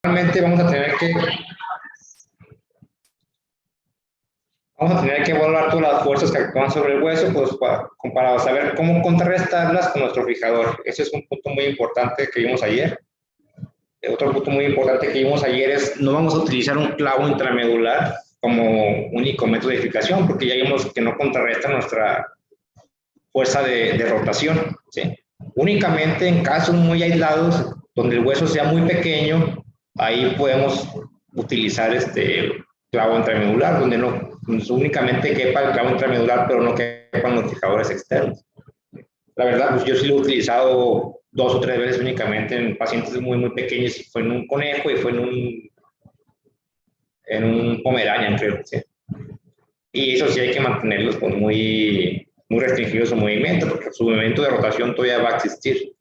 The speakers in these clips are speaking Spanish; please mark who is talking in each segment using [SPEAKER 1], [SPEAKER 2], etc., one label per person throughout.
[SPEAKER 1] Realmente vamos a tener que evaluar todas las fuerzas que actúan sobre el hueso, pues para saber cómo contrarrestarlas con nuestro fijador. Ese es un punto muy importante que vimos ayer. Otro punto muy importante que vimos ayer es no vamos a utilizar un clavo intramedular como único método de fijación, porque ya vimos que no contrarresta nuestra fuerza de rotación, ¿sí? Únicamente en casos muy aislados, donde el hueso sea muy pequeño, ahí podemos utilizar clavo intramedular, donde no únicamente quepa el clavo intramedular, pero no quepan los fijadores externos. La verdad, pues yo sí lo he utilizado 2 o 3 veces únicamente en pacientes muy, muy pequeños. Fue en un conejo y fue en un pomeranian, creo, ¿sí? Y eso sí hay que mantenerlos pues, muy restringidos su movimiento, porque su movimiento de rotación todavía va a existir.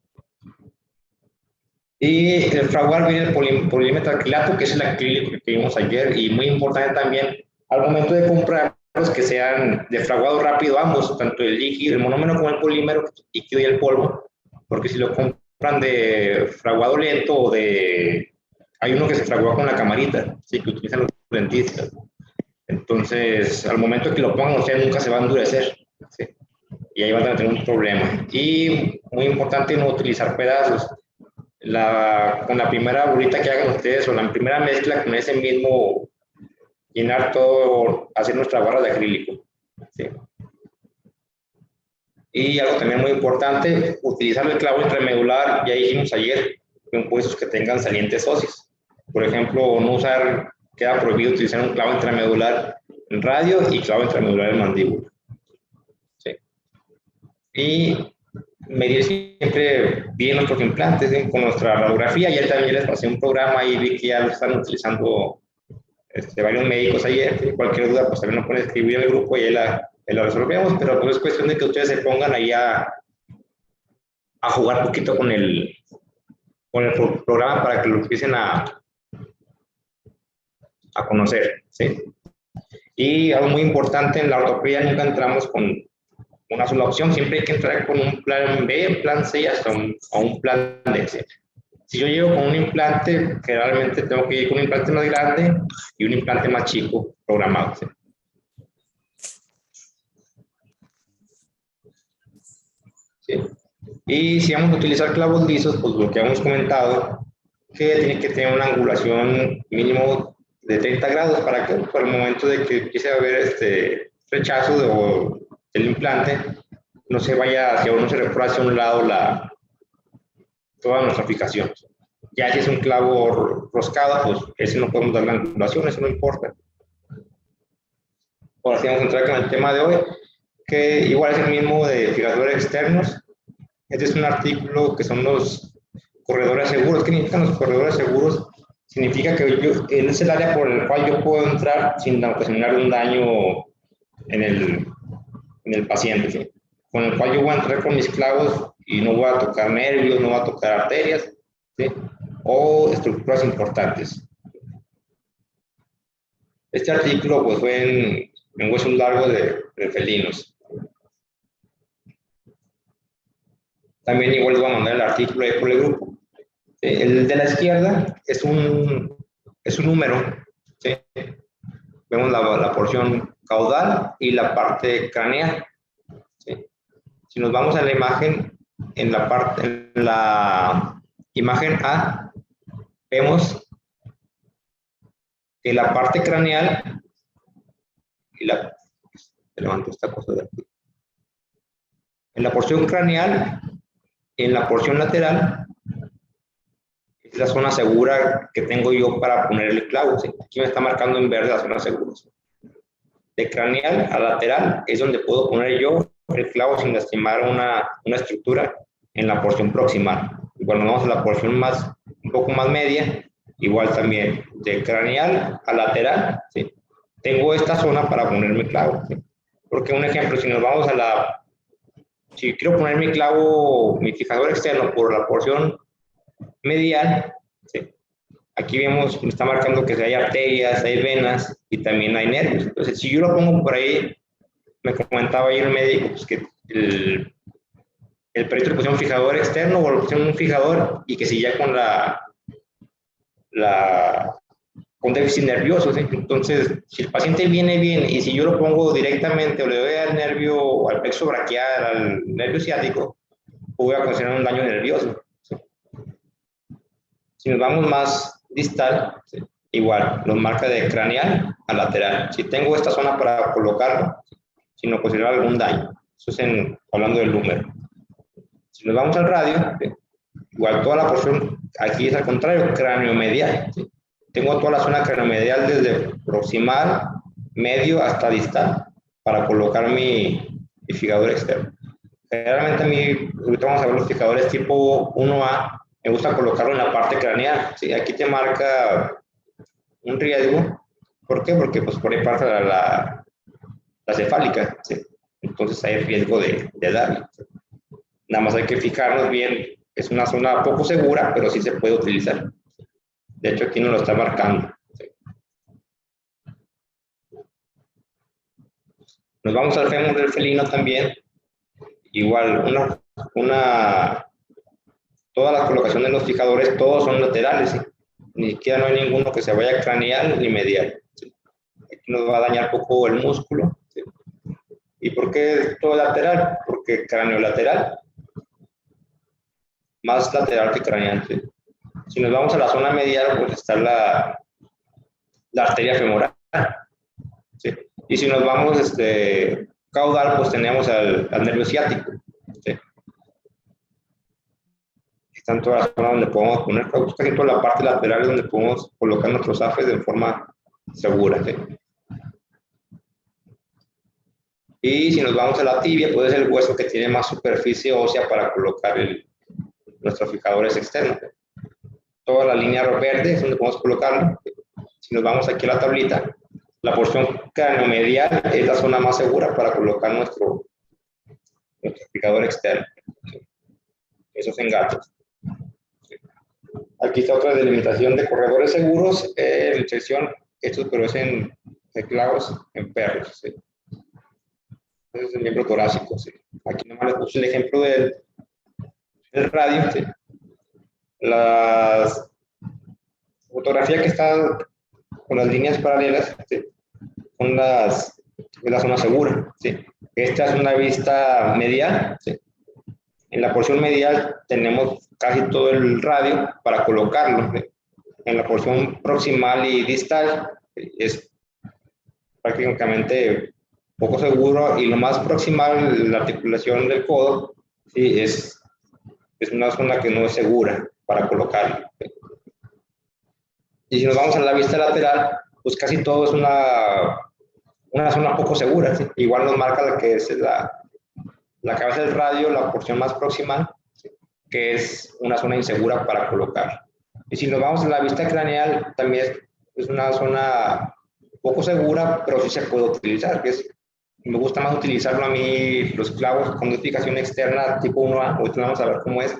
[SPEAKER 1] Y el fraguar viene el polimetalcrilato, que es el acrílico que vimos ayer, y muy importante también, al momento de comprarlos, que sean de fraguado rápido ambos, tanto el líquido, el monómero como el polímero, el líquido y el polvo, porque si lo compran de fraguado lento o de... Hay uno que se fragua con la camarita, sí, que utilizan los dentistas. Entonces, al momento que lo pongan, usted nunca se va a endurecer, ¿sí? Y ahí van a tener un problema. Y muy importante no utilizar pedazos. Con la primera bolita que hagan ustedes o la primera mezcla con ese mismo, llenar todo, hacer nuestra barra de acrílico, ¿sí? Y algo también muy importante, utilizar el clavo intramedular, ya dijimos ayer, en huesos que tengan salientes óseas. Por ejemplo, no usar, queda prohibido utilizar un clavo intramedular en radio y clavo intramedular en mandíbula, ¿sí? Y medir siempre bien nuestros implantes, ¿sí? Con nuestra radiografía. Ayer también les pasé un programa y vi que ya lo están utilizando varios médicos ayer. ¿Sí? Cualquier duda, pues también nos pueden escribir en el grupo y ahí la resolvemos, pero pues es cuestión de que ustedes se pongan ahí a jugar un poquito con el programa para que lo empiecen a conocer, ¿sí? Y algo muy importante, en la ortopedia nunca entramos con una sola opción, siempre hay que entrar con un plan B, plan C hasta un plan D. ¿Sí? Si yo llego con un implante, generalmente tengo que ir con un implante más grande y un implante más chico programado. ¿Sí? ¿Sí? Y si vamos a utilizar clavos lisos, pues lo que hemos comentado, que tiene que tener una angulación mínimo de 30 grados para que por el momento de que empiece a haber rechazo del implante, no se vaya hacia uno, se recorra hacia un lado toda nuestra aplicación. Ya si es un clavo roscado, pues ese no podemos dar la angulación, eso no importa. Ahora sí vamos a entrar con el tema de hoy, que igual es el mismo de fijadores externos. Este es un artículo que son los corredores seguros. ¿Qué significan los corredores seguros? Significa que es el área por el cual yo puedo entrar sin ocasionar un daño en el paciente, ¿sí? Con el cual yo voy a entrar con mis clavos y no voy a tocar nervios, no voy a tocar arterias, ¿sí? O estructuras importantes. Este artículo pues, fue en huesos largos de felinos. También igual les voy a mandar el artículo ahí por el grupo. El de la izquierda es un número, ¿sí? Vemos la porción caudal y la parte craneal, ¿sí? Si nos vamos a la imagen, en la imagen A, vemos que la parte craneal, levanto esta cosa de aquí, en la porción craneal, en la porción lateral, es la zona segura que tengo yo para poner el clavo, ¿sí? Aquí me está marcando en verde la zona segura. De craneal a lateral es donde puedo poner yo el clavo sin lastimar una estructura en la porción proximal. Y cuando vamos a la porción un poco más media, igual también de craneal a lateral, ¿sí? Tengo esta zona para poner mi clavo, ¿sí? Porque un ejemplo, si nos vamos si quiero poner mi clavo, mi fijador externo por la porción medial, ¿sí? Aquí vemos, me está marcando que hay arterias, hay venas y también hay nervios. Entonces, si yo lo pongo por ahí, me comentaba ahí el médico pues, que el perito le pusieron un fijador externo o le pusieron un fijador y que si ya con con déficit nervioso, ¿sí? Entonces, si el paciente viene bien y si yo lo pongo directamente o le doy al nervio, al plexo braquial, al nervio ciático, voy a ocasionar un daño nervioso, ¿sí? Si nos vamos más distal, ¿sí? Igual, nos marca de craneal a lateral. Si tengo esta zona para colocarlo, si no considero algún daño, eso es hablando del número. Si nos vamos al radio, ¿sí? Igual toda la porción, aquí es al contrario, craneomedial, ¿sí? Tengo toda la zona craneomedial desde proximal, medio hasta distal para colocar mi fijador externo. Generalmente a mí, ahorita vamos a ver los fijadores tipo 1A, me gusta colocarlo en la parte craneal, ¿sí? Aquí te marca un riesgo. ¿Por qué? Porque pues por ahí pasa la cefálica, ¿sí? Entonces hay riesgo de darle. Nada más hay que fijarnos bien, es una zona poco segura, pero sí se puede utilizar. De hecho, aquí nos lo está marcando. Nos vamos al fémur del felino también. Igual, todas las colocaciones de los fijadores, todos son laterales, ¿sí? Ni siquiera no hay ninguno que se vaya craneal ni medial, ¿sí? Aquí nos va a dañar poco el músculo, ¿sí? ¿Y por qué todo lateral? Porque craneolateral, más lateral que craneal, ¿sí? Si nos vamos a la zona medial, pues está la arteria femoral, ¿sí? Y si nos vamos caudal, pues tenemos al nervio ciático, ¿sí? Están todas las zonas donde podemos poner, casi toda la parte lateral donde podemos colocar nuestros afes de forma segura, ¿sí? Y si nos vamos a la tibia, puede ser el hueso que tiene más superficie ósea para colocar nuestros fijadores externos. Toda la línea verde es donde podemos colocarlo. Si nos vamos aquí a la tablita, la porción craneomedial es la zona más segura para colocar nuestro fijador externo. Eso es en gatos. Aquí está otra delimitación de corredores seguros, sección, estos pero es en clavos en perros, ¿sí? Ese es el miembro torácico, ¿sí? Aquí nomás les puse el ejemplo del radio, ¿sí? La fotografía que está con las líneas paralelas, ¿sí? Son es la zona segura, ¿sí? Esta es una vista medial, ¿sí? En la porción medial tenemos casi todo el radio para colocarlo, ¿sí? En la porción proximal y distal es prácticamente poco seguro, y lo más proximal, la articulación del codo, ¿sí? es una zona que no es segura para colocarlo. Y si nos vamos a la vista lateral, pues casi todo es una zona poco segura, ¿sí? Igual nos marca la que es la cabeza del radio, la porción más proximal, ¿sí? Que es una zona insegura para colocar. Y si nos vamos a la vista craneal, también es una zona poco segura, pero sí se puede utilizar, me gusta más utilizarlo a mí, los clavos con dosificación externa tipo 1A, ahorita vamos a ver cómo es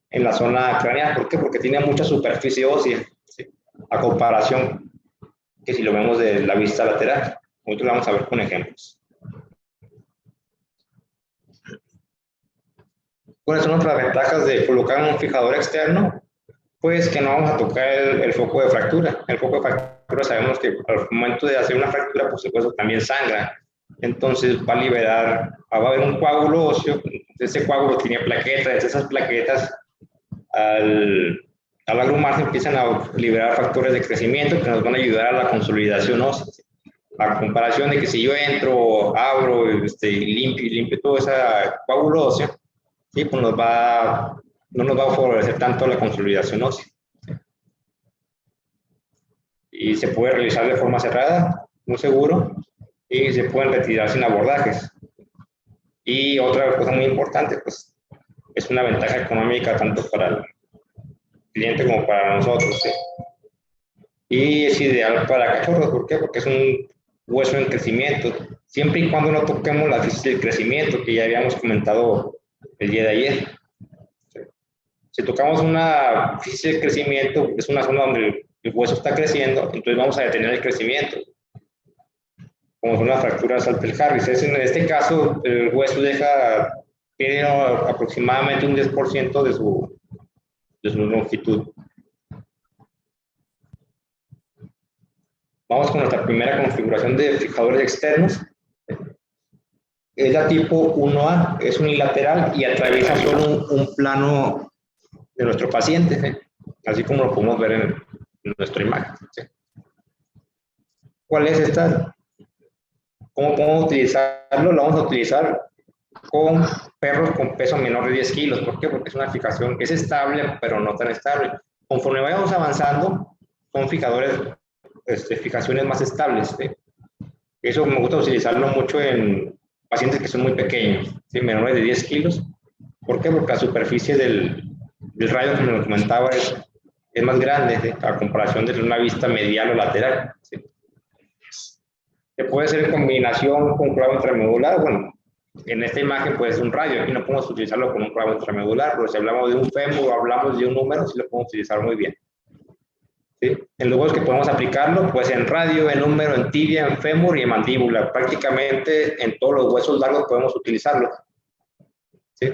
[SPEAKER 1] en la zona craneal. ¿Por qué? Porque tiene mucha superficie ósea, ¿sí? A comparación que si lo vemos de la vista lateral. Ahorita lo vamos a ver con ejemplos. ¿Cuáles son otras ventajas de colocar un fijador externo? Pues que no vamos a tocar el foco de fractura. El foco de fractura sabemos que al momento de hacer una fractura, por supuesto, también sangra. Entonces va a liberar, va a haber un coágulo óseo. Ese coágulo tiene plaquetas, esas plaquetas al agrumarse empiezan a liberar factores de crecimiento que nos van a ayudar a la consolidación ósea. A comparación de que si yo entro, abro, limpio todo ese coágulo óseo, ¿sí? Pues no nos va a favorecer tanto la consolidación ósea, ¿sí? Y se puede realizar de forma cerrada, muy seguro, y se pueden retirar sin abordajes. Y otra cosa muy importante, pues es una ventaja económica tanto para el cliente como para nosotros, ¿sí? Y es ideal para cachorros. ¿Por qué? Porque es un hueso en crecimiento, siempre y cuando no toquemos la física del crecimiento que ya habíamos comentado el día de ayer. Si tocamos una física del crecimiento, es una zona donde el hueso está creciendo, entonces vamos a detener el crecimiento, como son las fracturas Alpel-Harris. En este caso, el hueso pierde aproximadamente un 10% de su longitud. Vamos con nuestra primera configuración de fijadores externos. Es la tipo 1A, es unilateral y atraviesa solo un plano de nuestro paciente, ¿sí? Así como lo podemos ver en nuestra imagen, ¿sí? ¿Cuál es esta? ¿Cómo podemos utilizarlo? Lo vamos a utilizar con perros con peso menor de 10 kilos. ¿Por qué? Porque es una fijación, es estable, pero no tan estable. Conforme vayamos avanzando, son fijaciones más estables, ¿sí? Eso me gusta utilizarlo mucho en pacientes que son muy pequeños, ¿sí? Menores de 10 kilos. ¿Por qué? Porque la superficie del rayo, como lo comentaba, es más grande, ¿sí? A comparación de una vista medial o lateral, ¿sí? Se puede hacer en combinación con clavo intramedular. Bueno, en esta imagen puede ser un radio, aquí no podemos utilizarlo con un clavo intramedular, pero si hablamos de un fémur o hablamos de un número, sí lo podemos utilizar muy bien, ¿sí? En lugares que podemos aplicarlo, pues en radio, en número, en tibia, en fémur y en mandíbula. Prácticamente en todos los huesos largos podemos utilizarlo, ¿sí?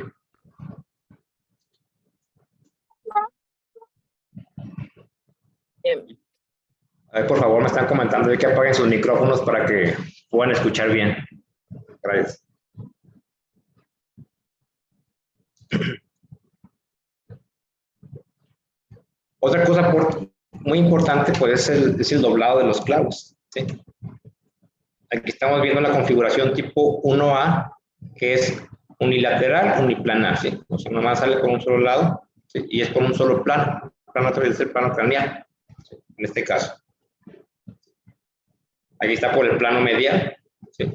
[SPEAKER 1] A ver, por favor, me están comentando de que apaguen sus micrófonos para que puedan escuchar bien. Gracias. Otra cosa muy importante pues, es el doblado de los clavos, ¿sí? Aquí estamos viendo la configuración tipo 1A, que es unilateral, uniplanar, ¿sí? O sea, nomás sale por un solo lado, ¿sí? Y es por un solo plano. El plano es el plano craneal, ¿sí? En este caso. Aquí está por el plano medial, ¿sí?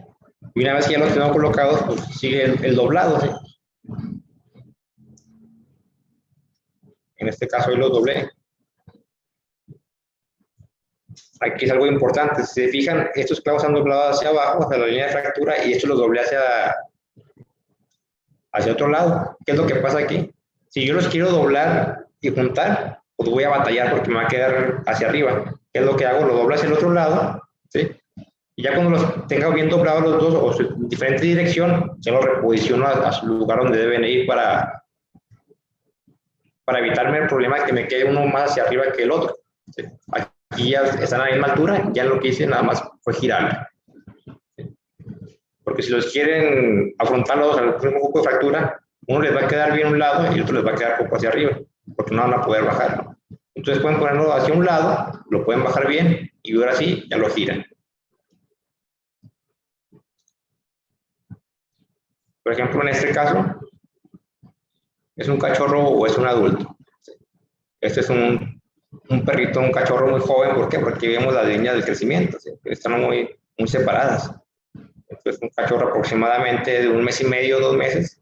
[SPEAKER 1] Y una vez que ya los tenemos colocados, pues sigue el doblado, ¿sí? En este caso, yo lo doblé. Aquí es algo importante. Si se fijan, estos clavos han doblado hacia abajo, hacia la línea de fractura, y esto los doblé hacia otro lado. ¿Qué es lo que pasa aquí? Si yo los quiero doblar y juntar, pues voy a batallar porque me va a quedar hacia arriba. ¿Qué es lo que hago? Lo doblo hacia el otro lado, ¿sí? Y ya cuando los tenga bien doblados los dos o en diferente dirección, ya los reposiciono a su lugar donde deben ir para evitarme el problema de que me quede uno más hacia arriba que el otro, ¿sí? Aquí ya están a la misma altura, ya lo que hice nada más fue girarlo. Porque si los quieren afrontarlos al mismo foco de fractura, uno les va a quedar bien un lado y el otro les va a quedar poco hacia arriba, porque no van a poder bajar. Entonces pueden ponerlo hacia un lado, lo pueden bajar bien y ahora sí ya lo giran. Por ejemplo, en este caso, ¿es un cachorro o es un adulto? Este es un perrito, un cachorro muy joven. ¿Por qué? Porque vemos las líneas del crecimiento, ¿sí? Están muy separadas. Entonces, un cachorro aproximadamente de 1 mes y medio, 2 meses,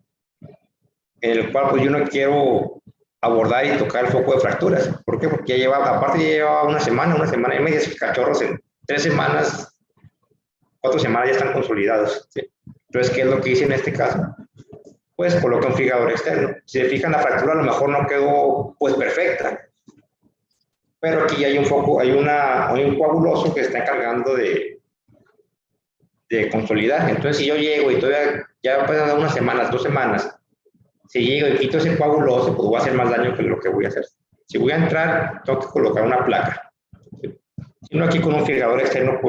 [SPEAKER 1] en el cual pues yo no quiero abordar y tocar el foco de fracturas. ¿Por qué? Porque ya llevaba, aparte ya llevaba una semana y media, esos cachorros en 3 semanas, 4 semanas ya están consolidados, ¿sí? Entonces, ¿qué es lo que hice en este caso? Pues coloqué un fijador externo. Si se fijan, la fractura a lo mejor no quedó pues perfecta, pero aquí hay un foco, hay un coaguloso que está encargando de consolidar. Entonces, si yo llego y todavía ya pasan unas semanas, 2 semanas, si llego y quito ese coaguloso, pues voy a hacer más daño que lo que voy a hacer. Si voy a entrar, tengo que colocar una placa. Si no, aquí con un fijador externo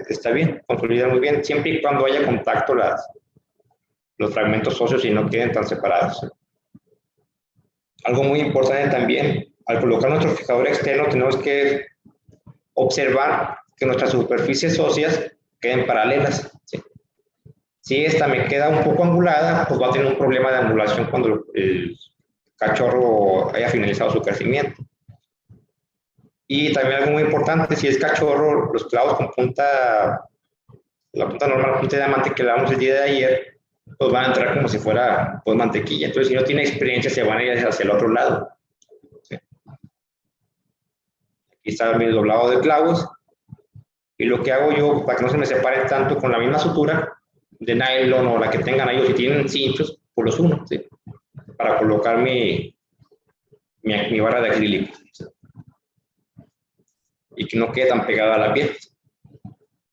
[SPEAKER 1] está bien, consolida muy bien, siempre y cuando haya contacto los fragmentos óseos y no queden tan separados. Algo muy importante también, al colocar nuestro fijador externo, tenemos que observar que nuestras superficies óseas queden paralelas, ¿sí? Si esta me queda un poco angulada, pues va a tener un problema de angulación cuando el cachorro haya finalizado su crecimiento. Y también algo muy importante, si es cachorro, los clavos con la punta normal, punta de diamante que le damos el día de ayer, pues van a entrar como si fuera pues, mantequilla. Entonces, si no tiene experiencia, se van a ir hacia el otro lado, ¿sí? Aquí está mi doblado de clavos. Y lo que hago yo, para que no se me separen tanto, con la misma sutura de nylon o la que tengan ahí, o si tienen cinchos, pues los uno, ¿sí? Para colocar mi barra de acrílico, ¿sí? Y que no quede tan pegada a la piel.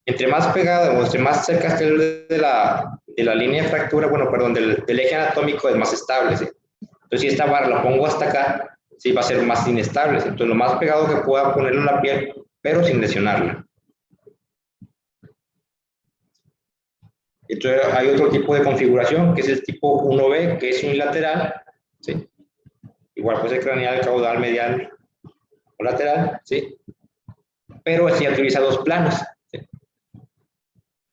[SPEAKER 1] Entre más pegada o entre más cerca esté de la línea de fractura, bueno, perdón, del eje anatómico, es más estable, ¿sí? Entonces, si esta barra la pongo hasta acá, sí va a ser más inestable, ¿sí? Entonces, lo más pegado que pueda ponerlo en la piel, pero sin lesionarla. Entonces hay otro tipo de configuración, que es el tipo 1B, que es unilateral, ¿sí? Igual puede ser craneal, caudal, medial o lateral, ¿sí? Pero este ya utiliza dos planos, ¿sí?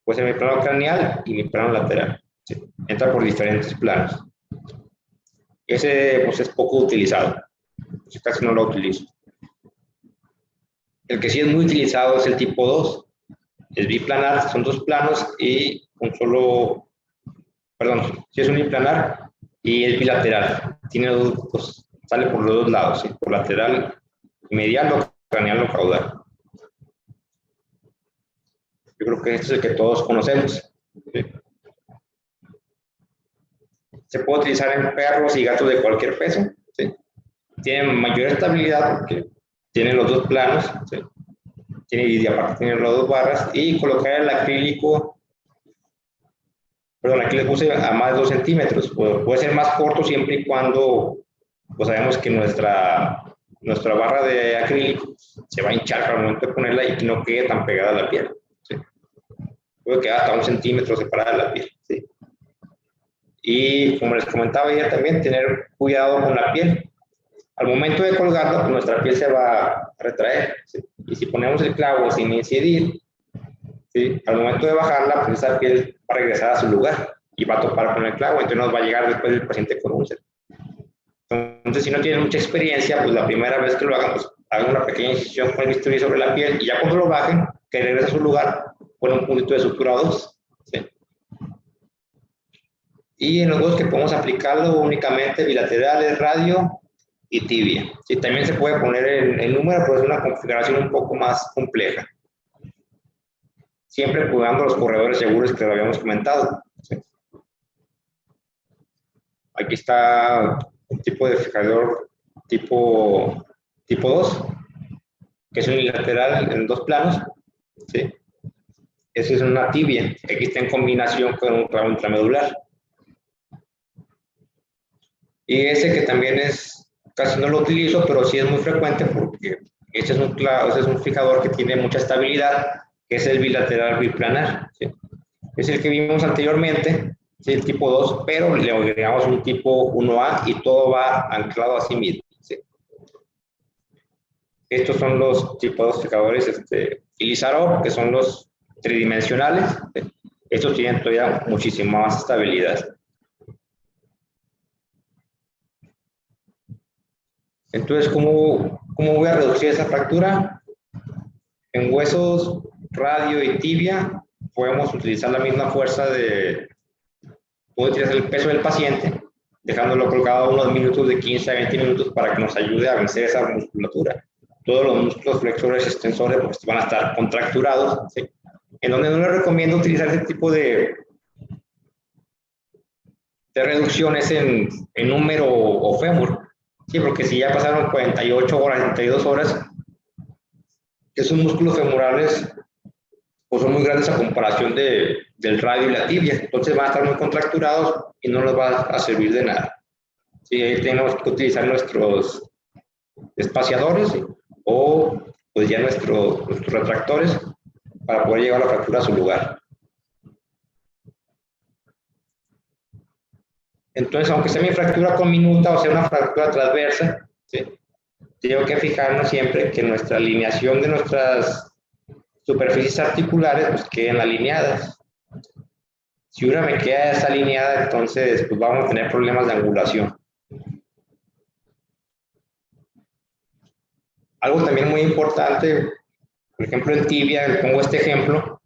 [SPEAKER 1] Puede ser mi plano craneal y mi plano lateral, ¿sí? Entra por diferentes planos. Ese pues es poco utilizado, pues, casi no lo utilizo. El que sí es muy utilizado es el tipo 2, es biplanar, son dos planos y un solo, perdón, sí es uniplanar y es bilateral, tiene dos, sale por los dos lados, ¿sí? Por lateral, medial o craneal o caudal. Yo creo que este es el que todos conocemos, ¿sí? Se puede utilizar en perros y gatos de cualquier peso, ¿sí? Tiene mayor estabilidad porque tiene los dos planos, ¿sí? Y aparte tiene las dos barras, y colocar el acrílico, perdón, aquí le puse a más de 2 centímetros, puede ser más corto siempre y cuando pues sabemos que nuestra barra de acrílico se va a hinchar al momento de ponerla y que no quede tan pegada a la piel, ¿sí? Puede quedar hasta 1 centímetro separada de la piel, ¿sí? Y como les comentaba ayer también, tener cuidado con la piel. Al momento de colgarlo, pues nuestra piel se va a retraer, ¿sí? Y si ponemos el clavo sin incidir, ¿sí? Al momento de bajarla, pues esa piel va a regresar a su lugar y va a topar con el clavo, entonces nos va a llegar después el paciente con úlcera. Entonces, si no tienen mucha experiencia, pues la primera vez que lo hagan, pues hagan una pequeña incisión con el bisturí sobre la piel y ya cuando lo bajen, que regrese a su lugar, ponen un puntito de sutura 2, ¿sí? Y en los dos que podemos aplicarlo únicamente bilaterales, radio y tibia. Sí, también se puede poner el número, pero es una configuración un poco más compleja. Siempre cuidando los corredores seguros que lo habíamos comentado, ¿sí? Aquí está un tipo de fijador tipo 2, que es unilateral en dos planos, ¿sí? Esa es una tibia, aquí está en combinación con un clavo intramedular. Y ese que también es, casi no lo utilizo, pero sí es muy frecuente porque este es un fijador que tiene mucha estabilidad, que es el bilateral biplanar, ¿sí? Es el que vimos anteriormente, ¿sí? El tipo 2, pero le agregamos un tipo 1A y todo va anclado a sí mismo, ¿sí? Estos son los tipos de fijadores Ilizarov, que son los tridimensionales, ¿sí? Estos tienen todavía muchísima más estabilidad. Entonces, ¿cómo voy a reducir esa fractura? En huesos radio y tibia podemos utilizar la misma fuerza puedo utilizar el peso del paciente, dejándolo colgado unos minutos de 15 a 20 minutos para que nos ayude a vencer esa musculatura. Todos los músculos flexores y extensores pues, van a estar contracturados, ¿sí? En donde no les recomiendo utilizar ese tipo de reducciones en húmero o fémur, ¿sí? Porque si ya pasaron 48 horas, 72 horas, esos músculos femorales pues son muy grandes a comparación del radio y la tibia, entonces van a estar muy contracturados y no nos va a servir de nada. Sí, ahí tenemos que utilizar nuestros espaciadores, ¿sí? O pues ya nuestros retractores para poder llevar la fractura a su lugar. Entonces, aunque sea mi fractura conminuta o sea una fractura transversa, ¿sí? Tengo que fijarnos siempre que nuestra alineación de nuestras superficies articulares pues queden alineadas. Si una me queda desalineada, entonces pues vamos a tener problemas de angulación. Algo también muy importante, por ejemplo en tibia, pongo este ejemplo,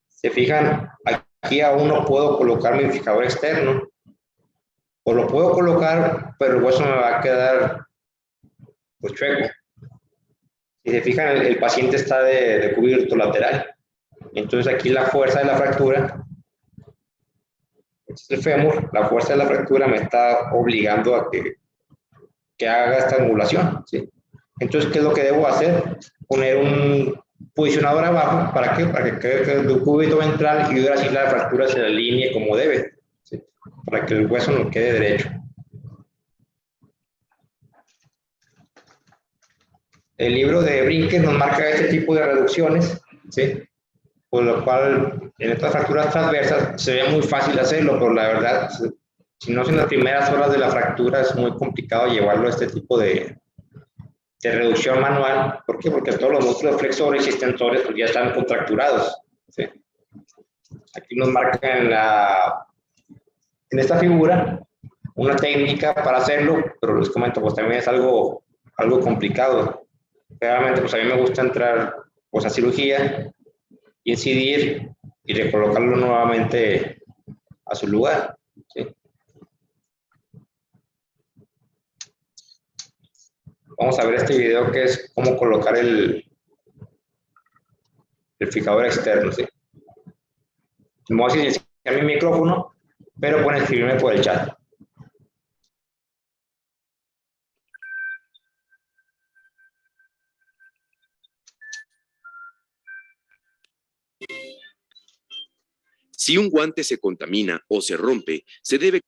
[SPEAKER 1] se fijan, aquí aún no puedo colocar mi fijador externo, o lo puedo colocar, pero el hueso me va a quedar pues chueco. Si se fijan, el paciente está de cubierto lateral, entonces aquí la fuerza de la fractura, este es el fémur, la fuerza de la fractura me está obligando a que haga esta angulación, ¿sí? Entonces, ¿qué es lo que debo hacer? Poner un posicionador abajo, ¿para qué? Para que quede el cúbito ventral y ahora sí la fractura se alinee como debe, ¿sí? Para que el hueso no quede derecho. El libro de Brinques nos marca este tipo de reducciones, ¿sí? por lo cual en estas fracturas transversas se ve muy fácil hacerlo, pero la verdad, si no son las primeras horas de la fractura, es muy complicado llevarlo a este tipo de reducción manual. ¿Por qué? Porque todos los músculos flexores y extensores pues, ya están contracturados. ¿Sí? Aquí nos marca en esta figura una técnica para hacerlo, pero les comento, pues también es algo complicado. Realmente, pues a mí me gusta entrar pues, a cirugía, incidir y recolocarlo nuevamente a su lugar. ¿Sí? Vamos a ver este video que es cómo colocar el fijador externo. ¿Sí? Me voy a silenciar mi micrófono, pero pueden escribirme por el chat.
[SPEAKER 2] Si un guante se contamina o se rompe, se debe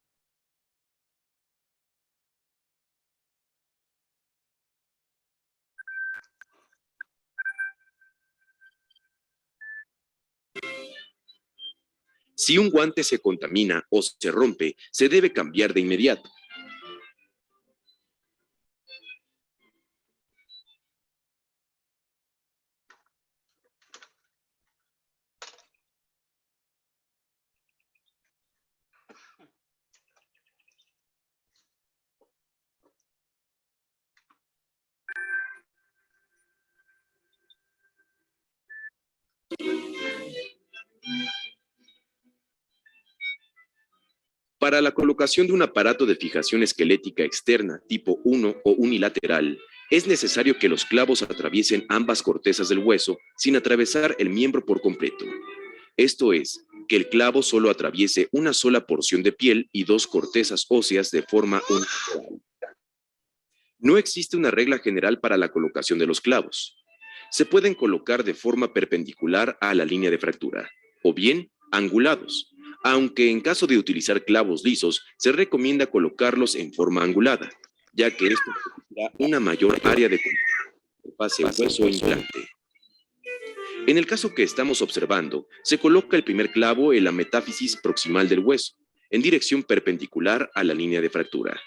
[SPEAKER 2] Si un guante se contamina o se rompe, se debe cambiar de inmediato. Para la colocación de un aparato de fijación esquelética externa tipo 1 o unilateral, es necesario que los clavos atraviesen ambas cortezas del hueso sin atravesar el miembro por completo. Esto es, que el clavo solo atraviese una sola porción de piel y dos cortezas óseas de forma unilateral. No existe una regla general para la colocación de los clavos. Se pueden colocar de forma perpendicular a la línea de fractura, o bien angulados, aunque en caso de utilizar clavos lisos, se recomienda colocarlos en forma angulada, ya que esto permitirá una mayor área de pase hueso-implante. En el caso que estamos observando, se coloca el primer clavo en la metáfisis proximal del hueso, en dirección perpendicular a la línea de fractura.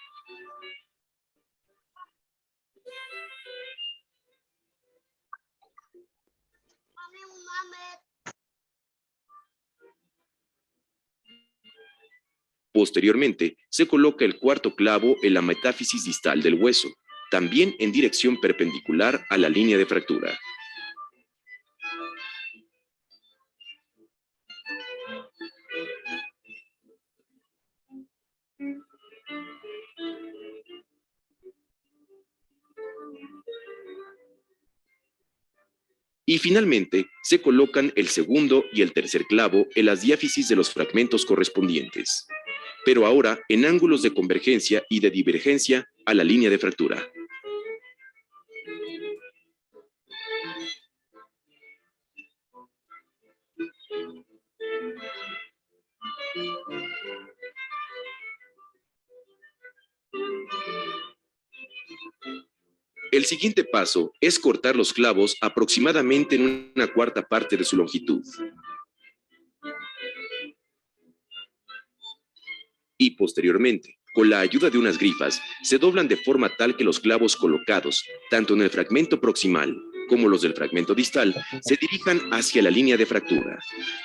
[SPEAKER 2] Posteriormente, se coloca el cuarto clavo en la metáfisis distal del hueso, también en dirección perpendicular a la línea de fractura. Y finalmente, se colocan el segundo y el tercer clavo en las diáfisis de los fragmentos correspondientes, pero ahora en ángulos de convergencia y de divergencia a la línea de fractura. El siguiente paso es cortar los clavos aproximadamente en una cuarta parte de su longitud. Y posteriormente, con la ayuda de unas grifas, se doblan de forma tal que los clavos colocados, tanto en el fragmento proximal como los del fragmento distal, se dirijan hacia la línea de fractura,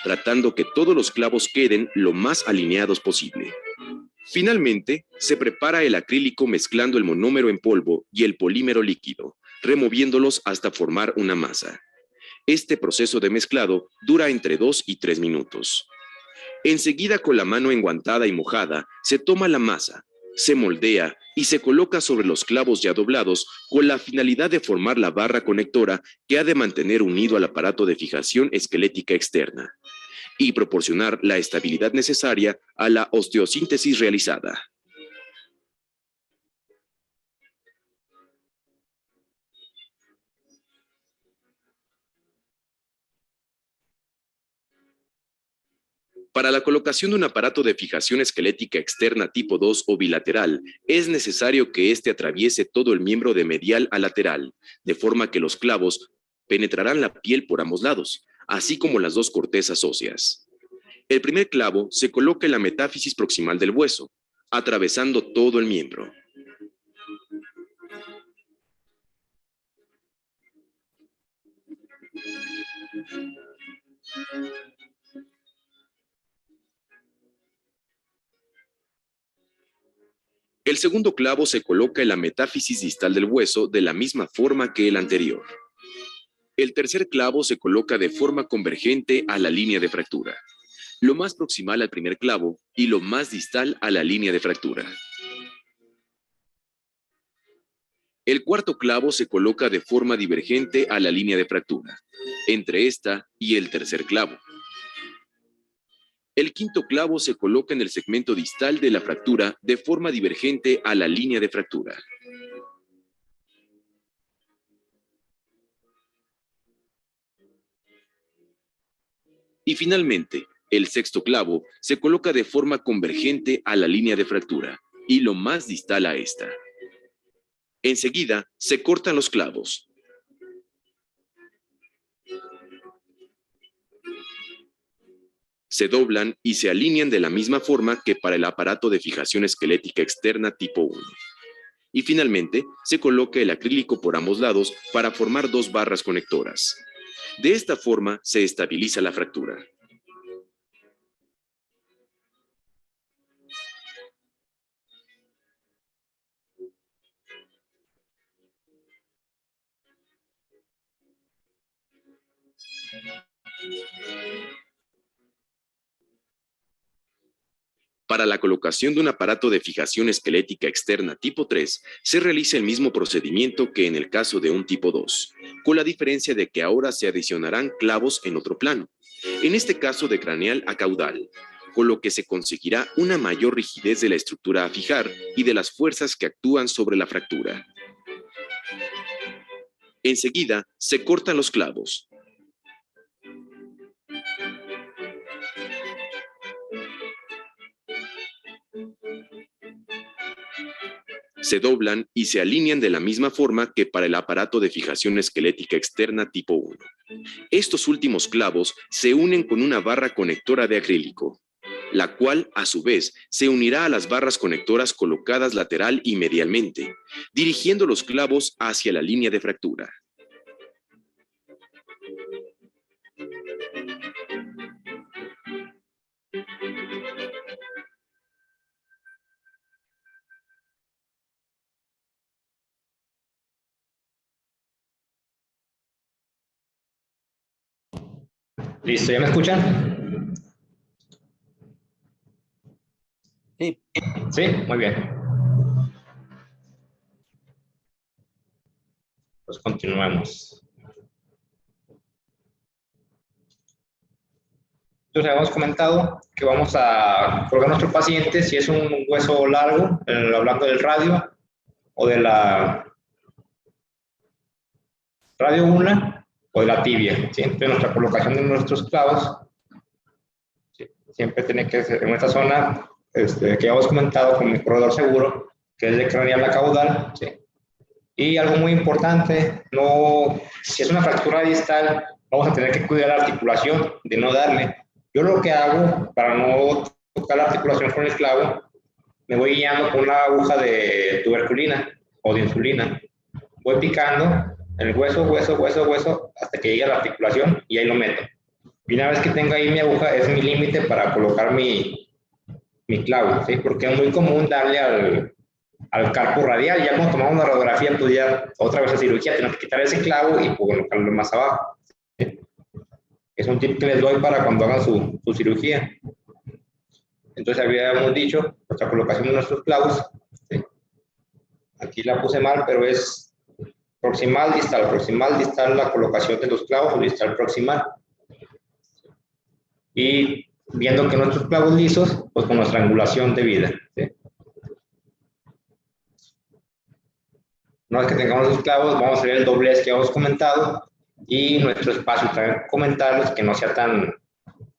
[SPEAKER 2] tratando que todos los clavos queden lo más alineados posible. Finalmente, se prepara el acrílico mezclando el monómero en polvo y el polímero líquido, removiéndolos hasta formar una masa. Este proceso de mezclado dura entre 2 y 3 minutos. Enseguida, con la mano enguantada y mojada, se toma la masa, se moldea y se coloca sobre los clavos ya doblados con la finalidad de formar la barra conectora que ha de mantener unido al aparato de fijación esquelética externa y proporcionar la estabilidad necesaria a la osteosíntesis realizada. Para la colocación de un aparato de fijación esquelética externa tipo 2 o bilateral, es necesario que éste atraviese todo el miembro de medial a lateral, de forma que los clavos penetrarán la piel por ambos lados, así como las dos cortezas óseas. El primer clavo se coloca en la metáfisis proximal del hueso, atravesando todo el miembro. El segundo clavo se coloca en la metáfisis distal del hueso de la misma forma que el anterior. El tercer clavo se coloca de forma convergente a la línea de fractura, lo más proximal al primer clavo y lo más distal a la línea de fractura. El cuarto clavo se coloca de forma divergente a la línea de fractura, entre esta y el tercer clavo. El quinto clavo se coloca en el segmento distal de la fractura de forma divergente a la línea de fractura. Y finalmente, el sexto clavo se coloca de forma convergente a la línea de fractura y lo más distal a esta. Enseguida, se cortan los clavos. Se doblan y se alinean de la misma forma que para el aparato de fijación esquelética externa tipo 1. Y finalmente, se coloca el acrílico por ambos lados para formar dos barras conectoras. De esta forma, se estabiliza la fractura. Para la colocación de un aparato de fijación esquelética externa tipo 3, se realiza el mismo procedimiento que en el caso de un tipo 2, con la diferencia de que ahora se adicionarán clavos en otro plano, en este caso de craneal a caudal, con lo que se conseguirá una mayor rigidez de la estructura a fijar y de las fuerzas que actúan sobre la fractura. Enseguida, se cortan los clavos. Se doblan y se alinean de la misma forma que para el aparato de fijación esquelética externa tipo 1. Estos últimos clavos se unen con una barra conectora de acrílico, la cual, a su vez, se unirá a las barras conectoras colocadas lateral y medialmente, dirigiendo los clavos hacia la línea de fractura.
[SPEAKER 1] Listo, ¿ya me escuchan?
[SPEAKER 3] Sí.
[SPEAKER 1] Sí, muy bien. Pues continuemos. Entonces habíamos comentado que vamos a colgar a nuestro paciente si es un hueso largo, hablando del radio o de la radio ulna o de la tibia. Siempre nuestra colocación de nuestros clavos siempre tiene que ser en esta zona que ya hemos comentado con el corredor seguro, que es de craneal a caudal. ¿Sí? Y algo muy importante, si es una fractura distal, vamos a tener que cuidar la articulación, de no darle. Yo lo que hago para no tocar la articulación con el clavo, me voy guiando con una aguja de tuberculina o de insulina. Voy picando el hueso, hasta que llegue a la articulación y ahí lo meto. Y una vez que tenga ahí mi aguja, es mi límite para colocar mi clavo, ¿sí? Porque es muy común darle al carpo radial. Ya cuando tomamos una radiografía, pues ya otra vez a cirugía, tenemos que quitar ese clavo y colocarlo más abajo. ¿Sí? Es un tip que les doy para cuando hagan su cirugía. Entonces habíamos dicho nuestra colocación de nuestros clavos. ¿Sí? Aquí la puse mal, pero es proximal, distal la colocación de los clavos o distal proximal. Y viendo que nuestros clavos lisos, pues con nuestra angulación debida. ¿Sí? Una vez que tengamos los clavos, vamos a ver el doblez que hemos comentado y nuestro espacio. También comentarles que no sea tan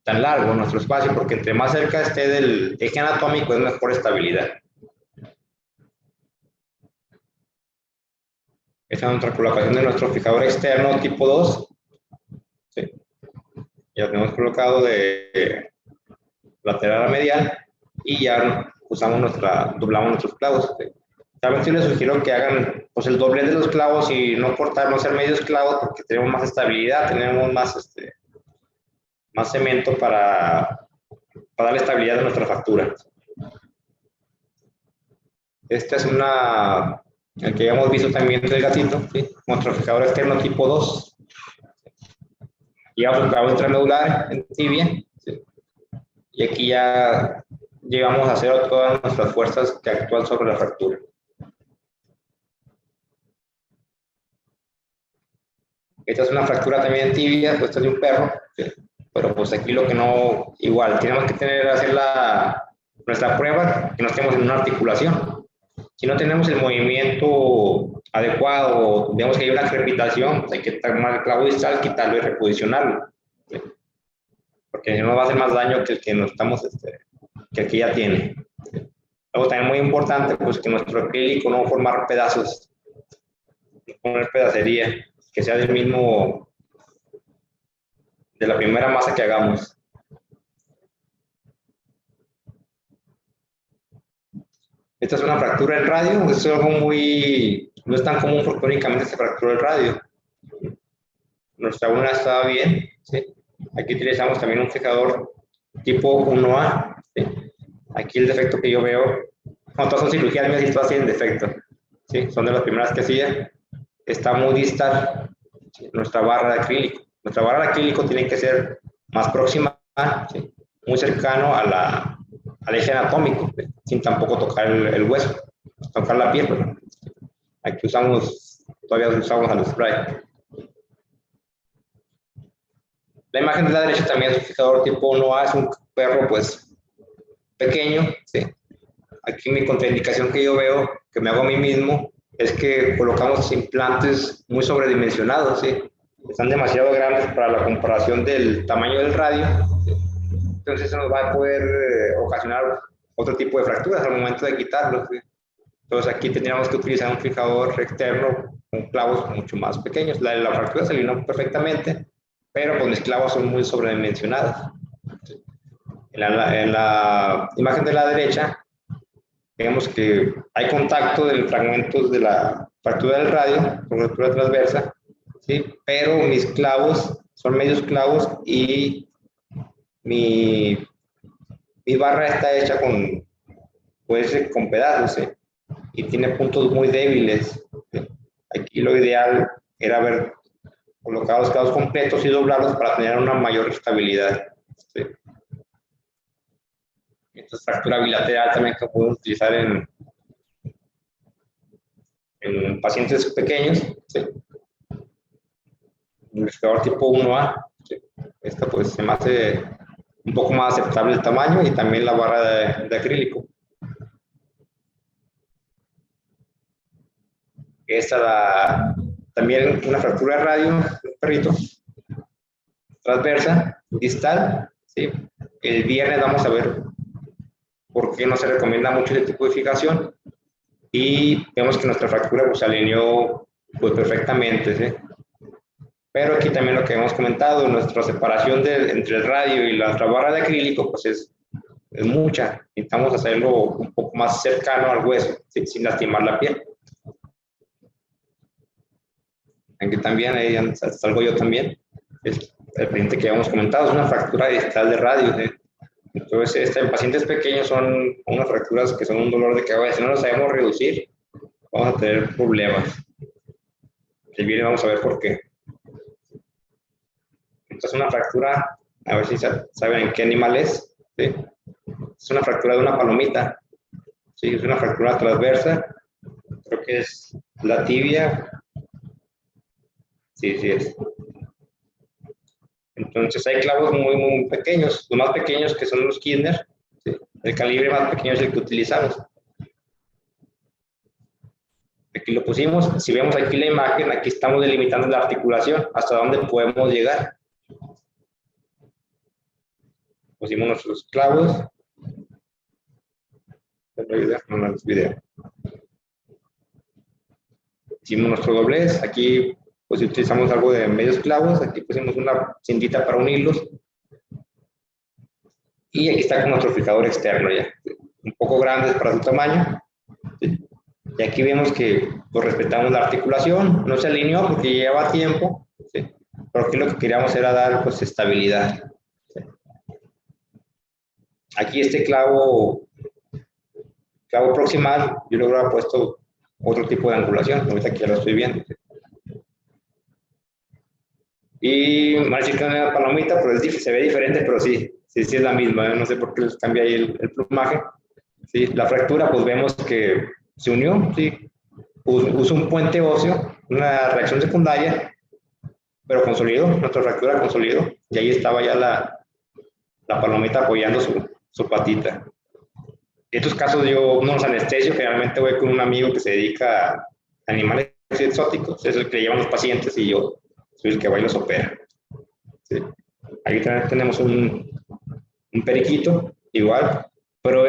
[SPEAKER 1] largo nuestro espacio, porque entre más cerca esté del eje anatómico es mejor estabilidad. Esta es nuestra colocación de nuestro fijador externo tipo 2. ¿Sí? Ya tenemos colocado de lateral a medial y ya doblamos nuestros clavos. También sí les sugiero que hagan pues el doble de los clavos y no cortarnos el medio clavo porque tenemos más estabilidad, tenemos más cemento para darle estabilidad a nuestra factura. Esta es el que habíamos visto también del gatito, ¿sí? Nuestro fijador externo tipo 2. Llevamos un clavo intramedular en tibia, ¿sí? Y aquí ya llevamos a cero todas nuestras fuerzas que actúan sobre la fractura. Esta es una fractura también en tibia, pues esta es de un perro, ¿sí? Pero pues aquí lo que no, igual, tenemos que hacer nuestra prueba, que no estemos en una articulación. Si no tenemos el movimiento adecuado, vemos que hay una crepitación, pues hay que tomar el clavo distal, quitarlo y reposicionarlo, ¿sí? Porque si no va a hacer más daño que el que que el que ya tiene. Luego también muy importante, pues que nuestro acrílico no formar pedazos, no poner pedacería, que sea de la primera masa que hagamos. Esta es una fractura del radio, esto es algo no es tan común porque únicamente se fractura el radio. Nuestra una estaba bien, ¿sí? Aquí utilizamos también un fijador tipo 1A, ¿sí? Aquí el defecto que yo veo, no, todas son cirugías mías y todas tienen defecto, ¿sí? Son de las primeras que hacía. Está muy distal, ¿sí? Nuestra barra de acrílico. Nuestra barra de acrílico tiene que ser más próxima, ¿sí? Muy cercano al eje anatómico, ¿sí? Sin tampoco tocar el hueso, tocar la piel, ¿no? Aquí todavía usamos al spray. La imagen de la derecha también es un fijador tipo 1A, es un perro pues pequeño, ¿sí? Aquí mi contraindicación que yo veo, que me hago a mí mismo, es que colocamos implantes muy sobredimensionados, ¿sí? Están demasiado grandes para la comparación del tamaño del radio, ¿sí? Entonces eso nos va a poder ocasionar otro tipo de fracturas al momento de quitarlos, ¿sí? Entonces aquí tendríamos que utilizar un fijador externo con clavos mucho más pequeños. La fractura se alineó perfectamente, pero pues mis clavos son muy sobredimensionados. En la imagen de la derecha vemos que hay contacto de fragmentos de la fractura del radio con la fractura transversa, ¿sí? Pero mis clavos son medios clavos y mi barra está hecha con pedazos, ¿sí? Y tiene puntos muy débiles, ¿sí? Aquí lo ideal era haber colocado los clavos completos y doblarlos para tener una mayor estabilidad, ¿sí? Esta es fractura bilateral también que podemos utilizar en pacientes pequeños, ¿sí? Un fijador tipo 1A, ¿sí? Esta pues se me hace un poco más aceptable el tamaño y también la barra de acrílico. También una fractura de radio, un perrito, transversa, distal, ¿sí? El viernes vamos a ver por qué no se recomienda mucho ese tipo de fijación y vemos que nuestra fractura pues alineó pues perfectamente, ¿sí? Pero aquí también lo que hemos comentado, nuestra separación entre el radio y la barra de acrílico pues es mucha. Necesitamos hacerlo un poco más cercano al hueso, ¿sí? Sin lastimar la piel. Aquí también, ahí salgo yo también, es el paciente que habíamos comentado, es una fractura distal de radio, ¿sí? Entonces, en pacientes pequeños son unas fracturas que son un dolor de cabeza. Si no las sabemos reducir, vamos a tener problemas. Si viene, vamos a ver por qué. Esta es una fractura, a ver si saben en qué animal es, ¿sí? Es una fractura de una palomita, ¿sí? Es una fractura transversa, creo que es la tibia. Sí, sí es. Entonces hay clavos muy, muy pequeños, los más pequeños que son los Kirner, ¿sí? El calibre más pequeño es el que utilizamos. Aquí lo pusimos, si vemos aquí la imagen, aquí estamos delimitando la articulación, hasta dónde podemos llegar. Pusimos nuestros clavos. No, video. Hicimos nuestro doblez, aquí pues utilizamos algo de medios clavos, aquí pusimos una cintita para unirlos Y aquí está con nuestro fijador externo ya, un poco grandes para su tamaño. ¿Sí? Y aquí vemos que pues, respetamos la articulación, no se alineó porque lleva tiempo, ¿sí? Pero aquí lo que queríamos era dar pues, estabilidad. ¿Sí? Aquí este clavo proximal, yo le hubiera puesto otro tipo de angulación, ahorita aquí ya lo estoy viendo. ¿Sí? Y me parece que es una palomita, pero se ve diferente, pero sí es la misma, no sé por qué les cambia ahí el plumaje. ¿Sí? La fractura, pues vemos que se unió, ¿sí? Usa un puente óseo, una reacción secundaria, pero consolidó, nuestra fractura consolidó, y ahí estaba ya la palomita apoyando su patita. En estos casos yo no los anestesio, generalmente voy con un amigo que se dedica a animales exóticos, es el que llevan los pacientes y yo soy el que va y los opera. ¿Sí? Aquí también tenemos un periquito, igual, pero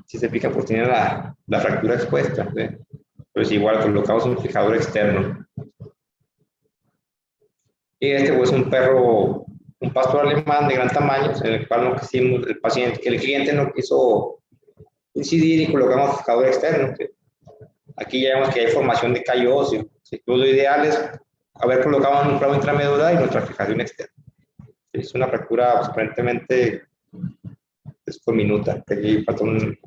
[SPEAKER 1] si se fijan, pues tiene la fractura expuesta. ¿Sí? Pues igual colocamos un fijador externo. Y pues un perro, un pastor alemán de gran tamaño, en el cual no quisimos, el cliente no quiso incidir y colocamos fijador externo. ¿Sí? Aquí ya vemos que hay formación de callo óseo. ¿Sí? Pues lo ideal es haber colocado un clavo intramedular y nuestra fijación externa. ¿Sí? Es una fractura pues, aparentemente es por minuta, que aquí falta un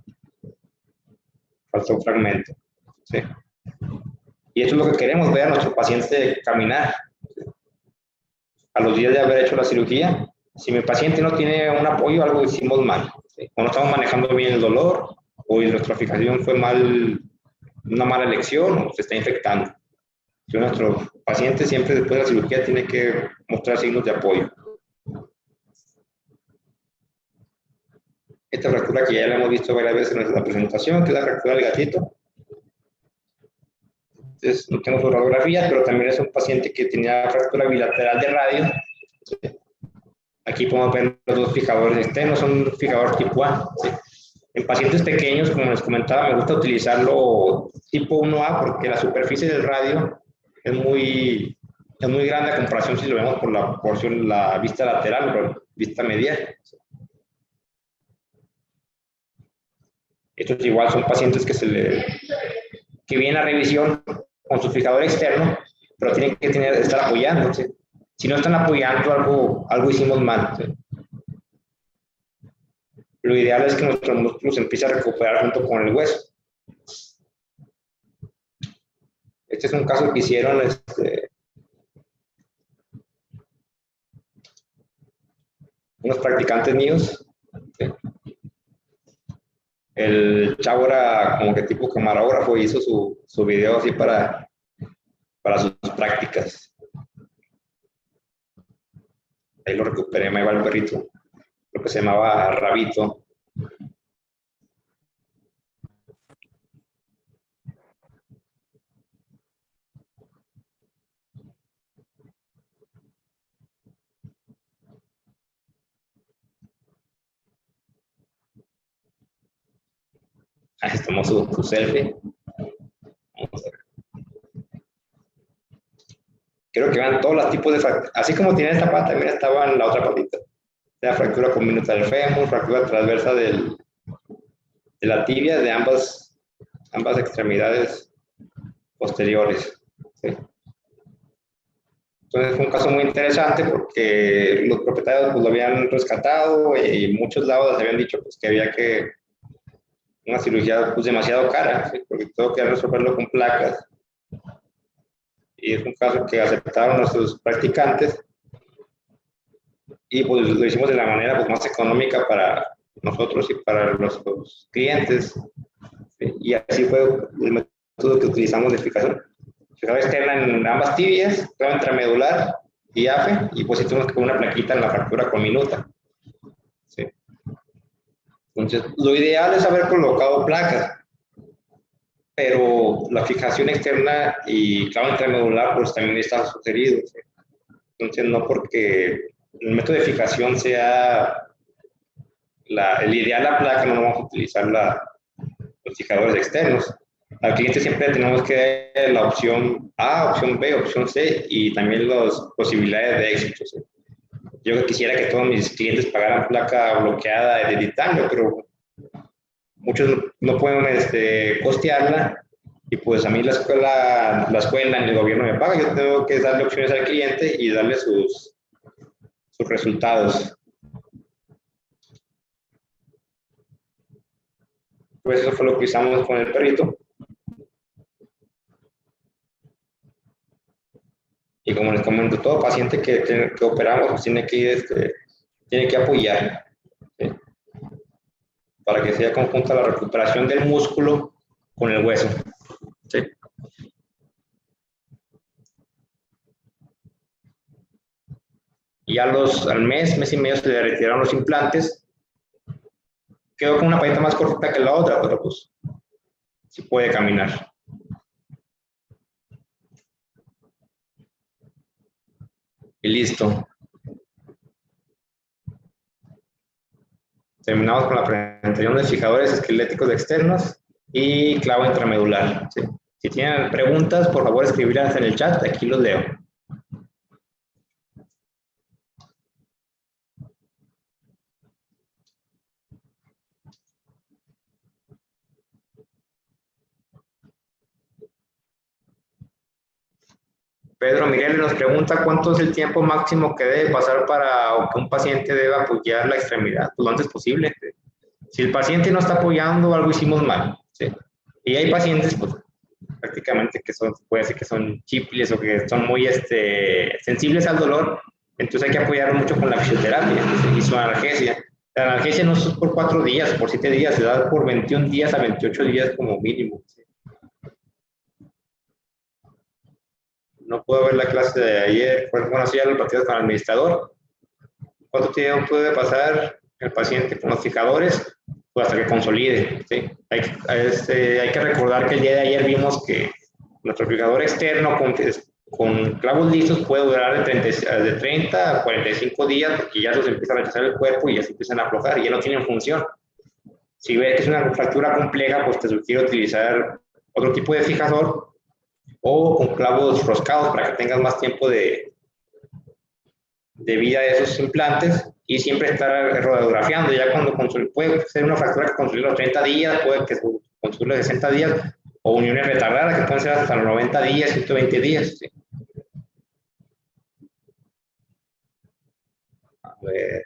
[SPEAKER 1] fragmento. ¿Sí? Y esto es lo que queremos ver a nuestro paciente caminar. A los días de haber hecho la cirugía, si mi paciente no tiene un apoyo, algo hicimos mal. ¿Sí? O no estamos manejando bien el dolor, o nuestra fijación fue una mala elección, o se está infectando. Si nuestro paciente siempre después de la cirugía tiene que mostrar signos de apoyo. Esta fractura que ya la hemos visto varias veces en la presentación, que es la fractura del gatito. Entonces, no tengo su radiografía, pero también es un paciente que tenía fractura bilateral de radio. Aquí podemos ver los dos fijadores externos, son un fijador tipo A. ¿Sí? En pacientes pequeños, como les comentaba, me gusta utilizarlo tipo 1A porque la superficie del radio es muy grande a comparación si lo vemos por la porción, la vista lateral o la vista medial. Estos igual son pacientes que vienen a revisión con su fijador externo, pero tienen que estar apoyando. ¿Sí? Si no están apoyando, algo hicimos mal. ¿Sí? Lo ideal es que nuestro músculo se empiece a recuperar junto con el hueso. Este es un caso que hicieron unos practicantes míos. ¿Sí? El chavo era como que tipo camarógrafo y hizo su video así para sus prácticas. Ahí lo recuperé, me iba el perrito. Creo que se llamaba Rabito. Ahí tomó su selfie. Vamos a ver. Quiero que vean todos los tipos de fracturas. Así como tiene esta pata, también estaba en la otra patita. La fractura comminuta del fémur, fractura transversa de la tibia de ambas extremidades posteriores. ¿Sí? Entonces fue un caso muy interesante porque los propietarios pues, lo habían rescatado y muchos lados les habían dicho pues, que había una cirugía pues, demasiado cara, ¿sí? Porque todo quería resolverlo con placas. Y es un caso que aceptaron nuestros practicantes y pues lo hicimos de la manera pues, más económica para nosotros y para nuestros clientes. ¿Sí? Y así fue el método que utilizamos de fijación. Fijador externa en ambas tibias, clavo intramedular y AFE, y pues hicimos con una plaquita en la fractura comminuta. ¿Sí? Entonces, lo ideal es haber colocado placas, pero la fijación externa y clavo intramedular pues también está sugerido. ¿Sí? Entonces, no porque el método de fijación sea el ideal la placa, no vamos a utilizar los fijadores externos. Al cliente siempre tenemos que dar la opción A, opción B, opción C y también las posibilidades de éxito. ¿Sí? Yo quisiera que todos mis clientes pagaran placa bloqueada de titanio, pero muchos no pueden costearla, y pues a mí la escuela ni el gobierno me paga. Yo tengo que darle opciones al cliente y darle sus resultados. Pues eso fue lo que usamos con el perrito. Y como les comento, todo paciente que operamos pues tiene que apoyar, ¿sí? Para que sea conjunta la recuperación del músculo con el hueso, ¿sí? Y al mes y medio se le retiraron los implantes. Quedó con una patita más cortita que la otra, pero pues sí puede caminar. Y listo. Terminamos con la presentación de fijadores esqueléticos externos y clavo intramedular, ¿sí? Si tienen preguntas, por favor escribirlas en el chat, aquí los leo. Pedro Miguel nos pregunta cuánto es el tiempo máximo que debe pasar para que un paciente deba apoyar la extremidad. Pues lo antes posible. Si el paciente no está apoyando, algo hicimos mal, ¿sí? Y hay pacientes, pues, prácticamente puede ser que son chiples o que son muy sensibles al dolor, entonces hay que apoyar mucho con la fisioterapia, ¿sí? Y su analgesia. La analgesia no es por 4 días, por 7 días, se da por 21 días a 28 días como mínimo, ¿sí? No puedo ver la clase de ayer, bueno, sí, ya lo platicamos con el administrador. ¿Cuánto tiempo puede pasar el paciente con los fijadores? Pues hasta que consolide, ¿sí? Hay que recordar que el día de ayer vimos que nuestro fijador externo con clavos listos puede durar de 30 a 45 días, porque ya los empieza a rechazar el cuerpo y ya se empiezan a aflojar y ya no tienen función. Si ves que es una fractura compleja, pues te sugiero utilizar otro tipo de fijador o con clavos roscados para que tengas más tiempo de vida de esos implantes, y siempre estar radiografiando. Ya cuando puede ser una fractura que consolida los 30 días, puede que consolide 60 días, o uniones retardadas que pueden ser hasta los 90 días, 120 días. ¿Sí? A ver.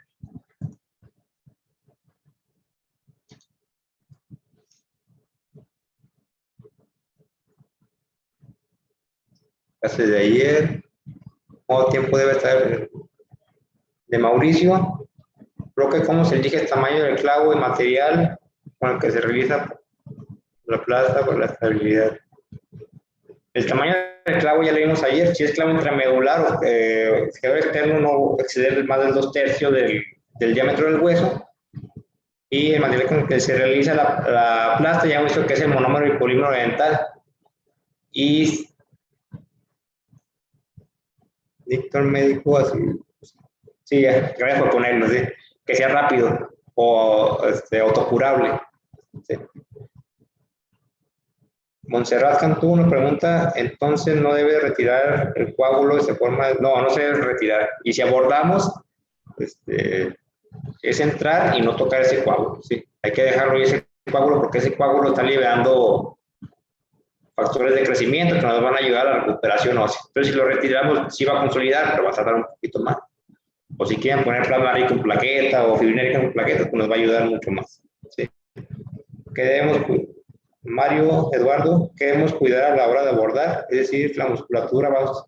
[SPEAKER 1] Clase de ayer. ¿Cuánto tiempo debe estar? De Mauricio. Creo que como se elige el tamaño del clavo y material con el que se realiza la plaza por la estabilidad. El tamaño del clavo ya lo vimos ayer. Si es clavo intramedular o fijador externo, no exceder más del 2/3 del diámetro del hueso. Y el material con el que se realiza la plasta ya hemos visto que es el monómero y polímero dental. Y dictor médico, así, sí, gracias por ponerlo, ¿sí? Que sea rápido o autocurable. ¿Sí? Montserrat Cantú nos pregunta, entonces no debe retirar el coágulo de esa forma. No se debe retirar. Y si abordamos, es entrar y no tocar ese coágulo, ¿sí? Hay que dejarlo ahí ese coágulo, porque ese coágulo está liberando factores de crecimiento que nos van a ayudar a la recuperación ósea. Entonces, si lo retiramos, sí va a consolidar, pero va a tardar un poquito más. O si quieren poner plasma rico en plaqueta o fibrina rica en plaqueta, pues nos va a ayudar mucho más, ¿sí? ¿Qué debemos, Mario Eduardo, qué debemos cuidar a la hora de abordar? Es decir, la musculatura, vamos.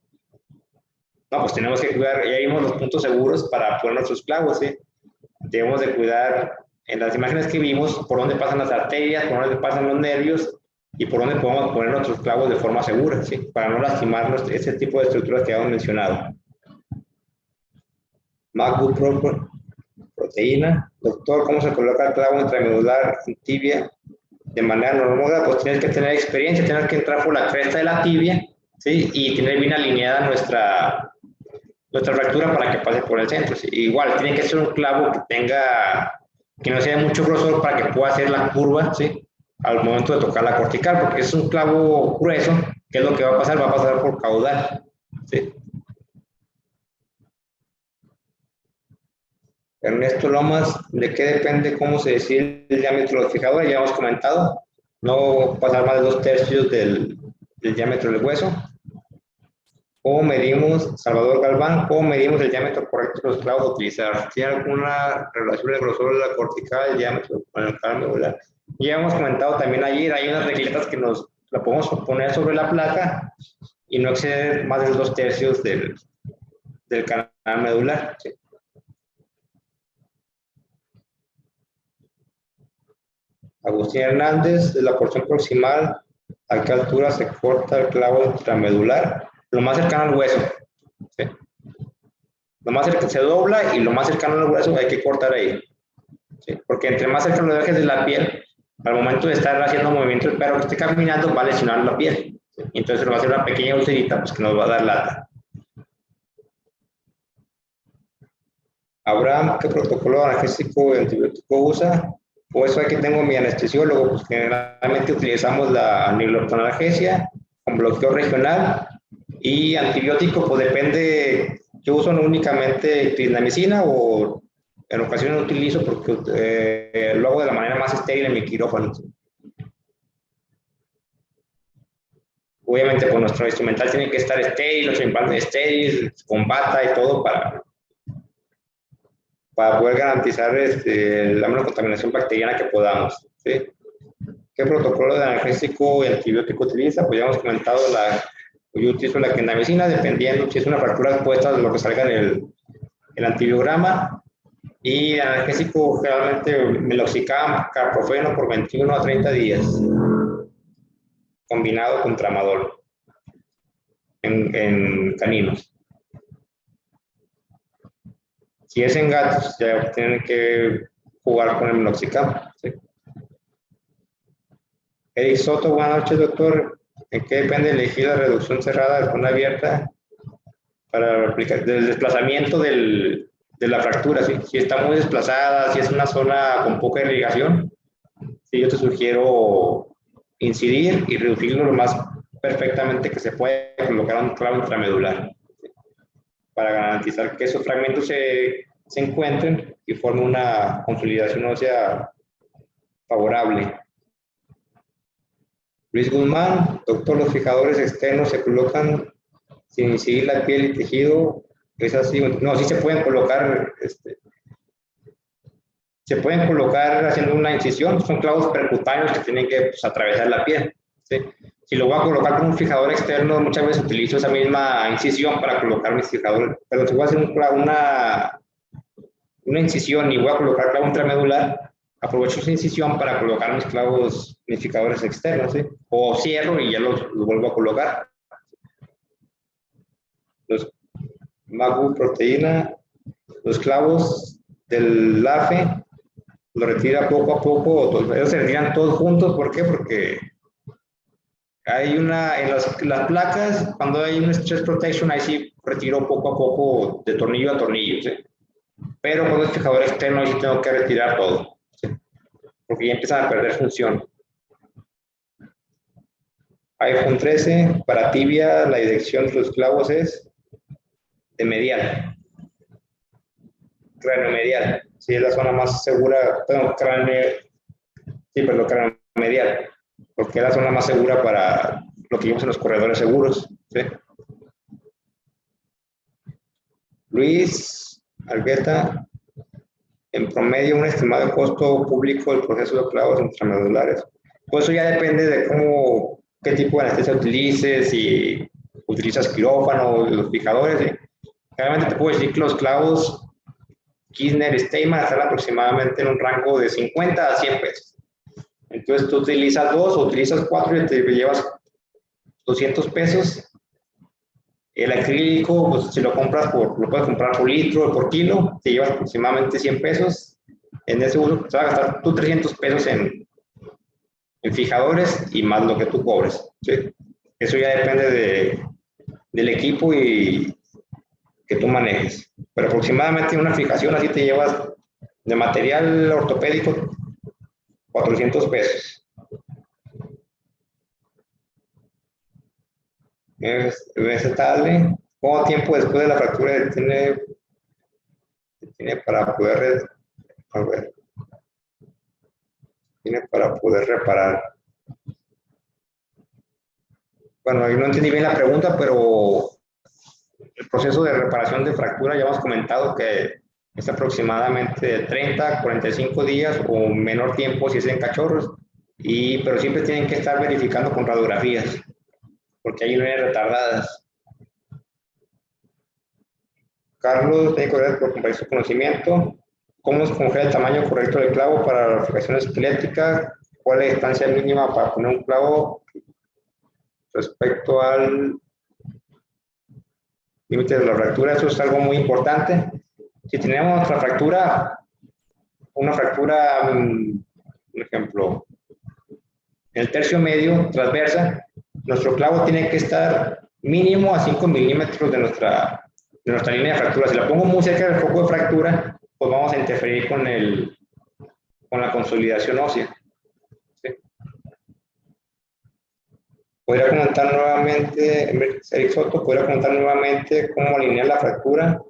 [SPEAKER 1] No, pues tenemos que cuidar, ya vimos los puntos seguros para poner nuestros clavos, ¿sí? Debemos de cuidar en las imágenes que vimos por dónde pasan las arterias, por dónde pasan los nervios y por dónde podemos poner nuestros clavos de forma segura, ¿sí? Para no lastimar ese tipo de estructuras que habíamos mencionado. MacBook Pro proteína. Doctor, ¿cómo se coloca el clavo intramedular en tibia de manera normal? Pues tienes que tener experiencia, tienes que entrar por la cresta de la tibia, ¿sí? Y tener bien alineada nuestra fractura para que pase por el centro, ¿sí? Igual, tiene que ser un clavo que no sea de mucho grosor para que pueda hacer la curva, ¿sí? Al momento de tocar la cortical, porque es un clavo grueso, ¿qué es lo que va a pasar? Va a pasar por caudal, ¿sí? Ernesto Lomas, ¿de qué depende cómo se decide el diámetro de los fijadores? Ya hemos comentado, no pasar más de 2/3 del diámetro del hueso. ¿Cómo medimos, Salvador Galván, cómo medimos el diámetro correcto de los clavos a utilizar? ¿Tiene alguna relación del grosor de la cortical, el diámetro con el canal medular? Ya hemos comentado también ayer, hay unas reglitas que nos la podemos poner sobre la placa y no exceder más de 2/3 del canal medular. ¿Sí? Agustín Hernández, de la porción proximal, ¿a qué altura se corta el clavo intramedular? Lo más cercano al hueso. ¿Sí? Lo más cerca se dobla y lo más cercano al hueso hay que cortar ahí. ¿Sí? Porque entre más cerca lo dejes de la piel, al momento de estar haciendo movimiento el perro que esté caminando, va a lesionar la piel. ¿Sí? Y entonces va a hacer una pequeña ulcerita pues, que nos va a dar lata. Abraham, ¿qué protocolo analgésico y antibiótico usa? Pues aquí tengo mi anestesiólogo, pues generalmente utilizamos la nilotonalgesia con bloqueo regional y antibiótico, pues depende, yo uso no únicamente clindamicina o en ocasiones lo utilizo porque lo hago de la manera más estéril en mi quirófano. Obviamente, pues nuestro instrumental tiene que estar estéril, nuestro implante estéril, con bata y todo para poder garantizar la menor contaminación bacteriana que podamos. ¿Sí? ¿Qué protocolo de analgésico y antibiótico utiliza? Pues ya hemos comentado, yo utilizo la clindamicina, dependiendo si es una fractura expuesta de lo que salga en el antibiograma. Y analgésico, generalmente meloxicam, carprofeno por 21 a 30 días, combinado con tramadol en caninos. Si es en gatos, ya tienen que jugar con el meloxicam. ¿Sí? Eric Soto, buenas noches, doctor. ¿En qué depende elegir la reducción cerrada de zona abierta para aplicar del desplazamiento de la fractura? ¿Sí? Si está muy desplazada, si es una zona con poca irrigación, sí, yo te sugiero incidir y reducirlo lo más perfectamente que se puede, colocar un clavo intramedular para garantizar que esos fragmentos se encuentren y formen una consolidación ósea favorable. Luis Guzmán, doctor, los fijadores externos se colocan sin incidir la piel y tejido, es así, no, sí se pueden colocar, se pueden colocar haciendo una incisión, son clavos percutáneos que tienen que pues, atravesar la piel. ¿Sí? Si lo voy a colocar con un fijador externo, muchas veces utilizo esa misma incisión para colocar mis fijadores, pero si voy a hacer una incisión y voy a colocar clavo intramedular, aprovecho esa incisión para colocar mis clavos, mis fijadores externos, ¿sí? O cierro y ya los vuelvo a colocar. Los MAGU proteína, los clavos del LAFE, lo retira poco a poco, ellos se retiran todos juntos, ¿por qué? Porque hay en las placas, cuando hay un stress protection, ahí sí retiro poco a poco de tornillo a tornillo, ¿sí? Pero con el fijador externo ahí sí tengo que retirar todo, ¿sí? Porque ya empiezan a perder función. iPhone 13, para tibia la dirección de los clavos es de medial, craniomedial, sí es la zona más segura, bueno, craniomedial, porque es la zona más segura para lo que vimos en los corredores seguros, ¿sí? Luis Argueta, en promedio un estimado costo público del proceso de clavos intramedulares. Pues eso ya depende de qué tipo de anestesia utilices, si utilizas quirófano, los fijadores. ¿Sí? Realmente te puedo decir que los clavos Kirchner Steinman están aproximadamente en un rango de 50 a 100 pesos. Entonces tú utilizas 2 o utilizas 4 y te llevas 200 pesos. El acrílico, pues si lo puedes comprar por litro o por kilo, te llevas aproximadamente 100 pesos. En ese uso te vas a gastar tú 300 pesos en fijadores y más lo que tú cobres. ¿Sí? Eso ya depende del equipo y que tú manejes. Pero aproximadamente una fijación así te llevas de material ortopédico 400 pesos. Es tarde. ¿Cuánto tiempo después de la fractura tiene Tiene para poder, a ver, tiene para poder reparar. Bueno, ahí no entendí bien la pregunta, pero el proceso de reparación de fractura ya hemos comentado que es aproximadamente de 30 a 45 días o menor tiempo si es en cachorros, pero siempre tienen que estar verificando con radiografías, porque hay líneas retardadas. Carlos, tiene que ver por compartir su conocimiento. ¿Cómo se congela el tamaño correcto del clavo para la fijación esquelética? ¿Cuál es la distancia mínima para poner un clavo respecto al límite de la fractura? Eso es algo muy importante. Si tenemos nuestra fractura, una fractura, por ejemplo, en el tercio medio transversa, nuestro clavo tiene que estar mínimo a 5 milímetros de nuestra línea de fractura. Si la pongo muy cerca del foco de fractura, pues vamos a interferir con la consolidación ósea. ¿Sí? Podría comentar nuevamente, Eric Soto, podría comentar nuevamente cómo alinear la fractura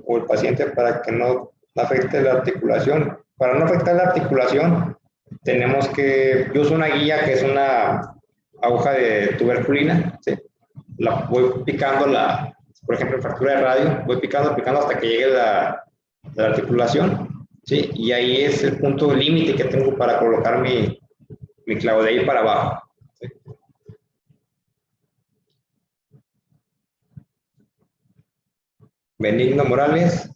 [SPEAKER 1] o el paciente para que no afecte la articulación. Para no afectar la articulación, yo uso una guía que es una aguja de tuberculina, ¿sí? La voy picando, por ejemplo, en fractura de radio, voy picando hasta que llegue la articulación, ¿sí? Y ahí es el punto límite que tengo para colocar mi clavo de ahí para abajo. ¿Sí? Benigno Morales.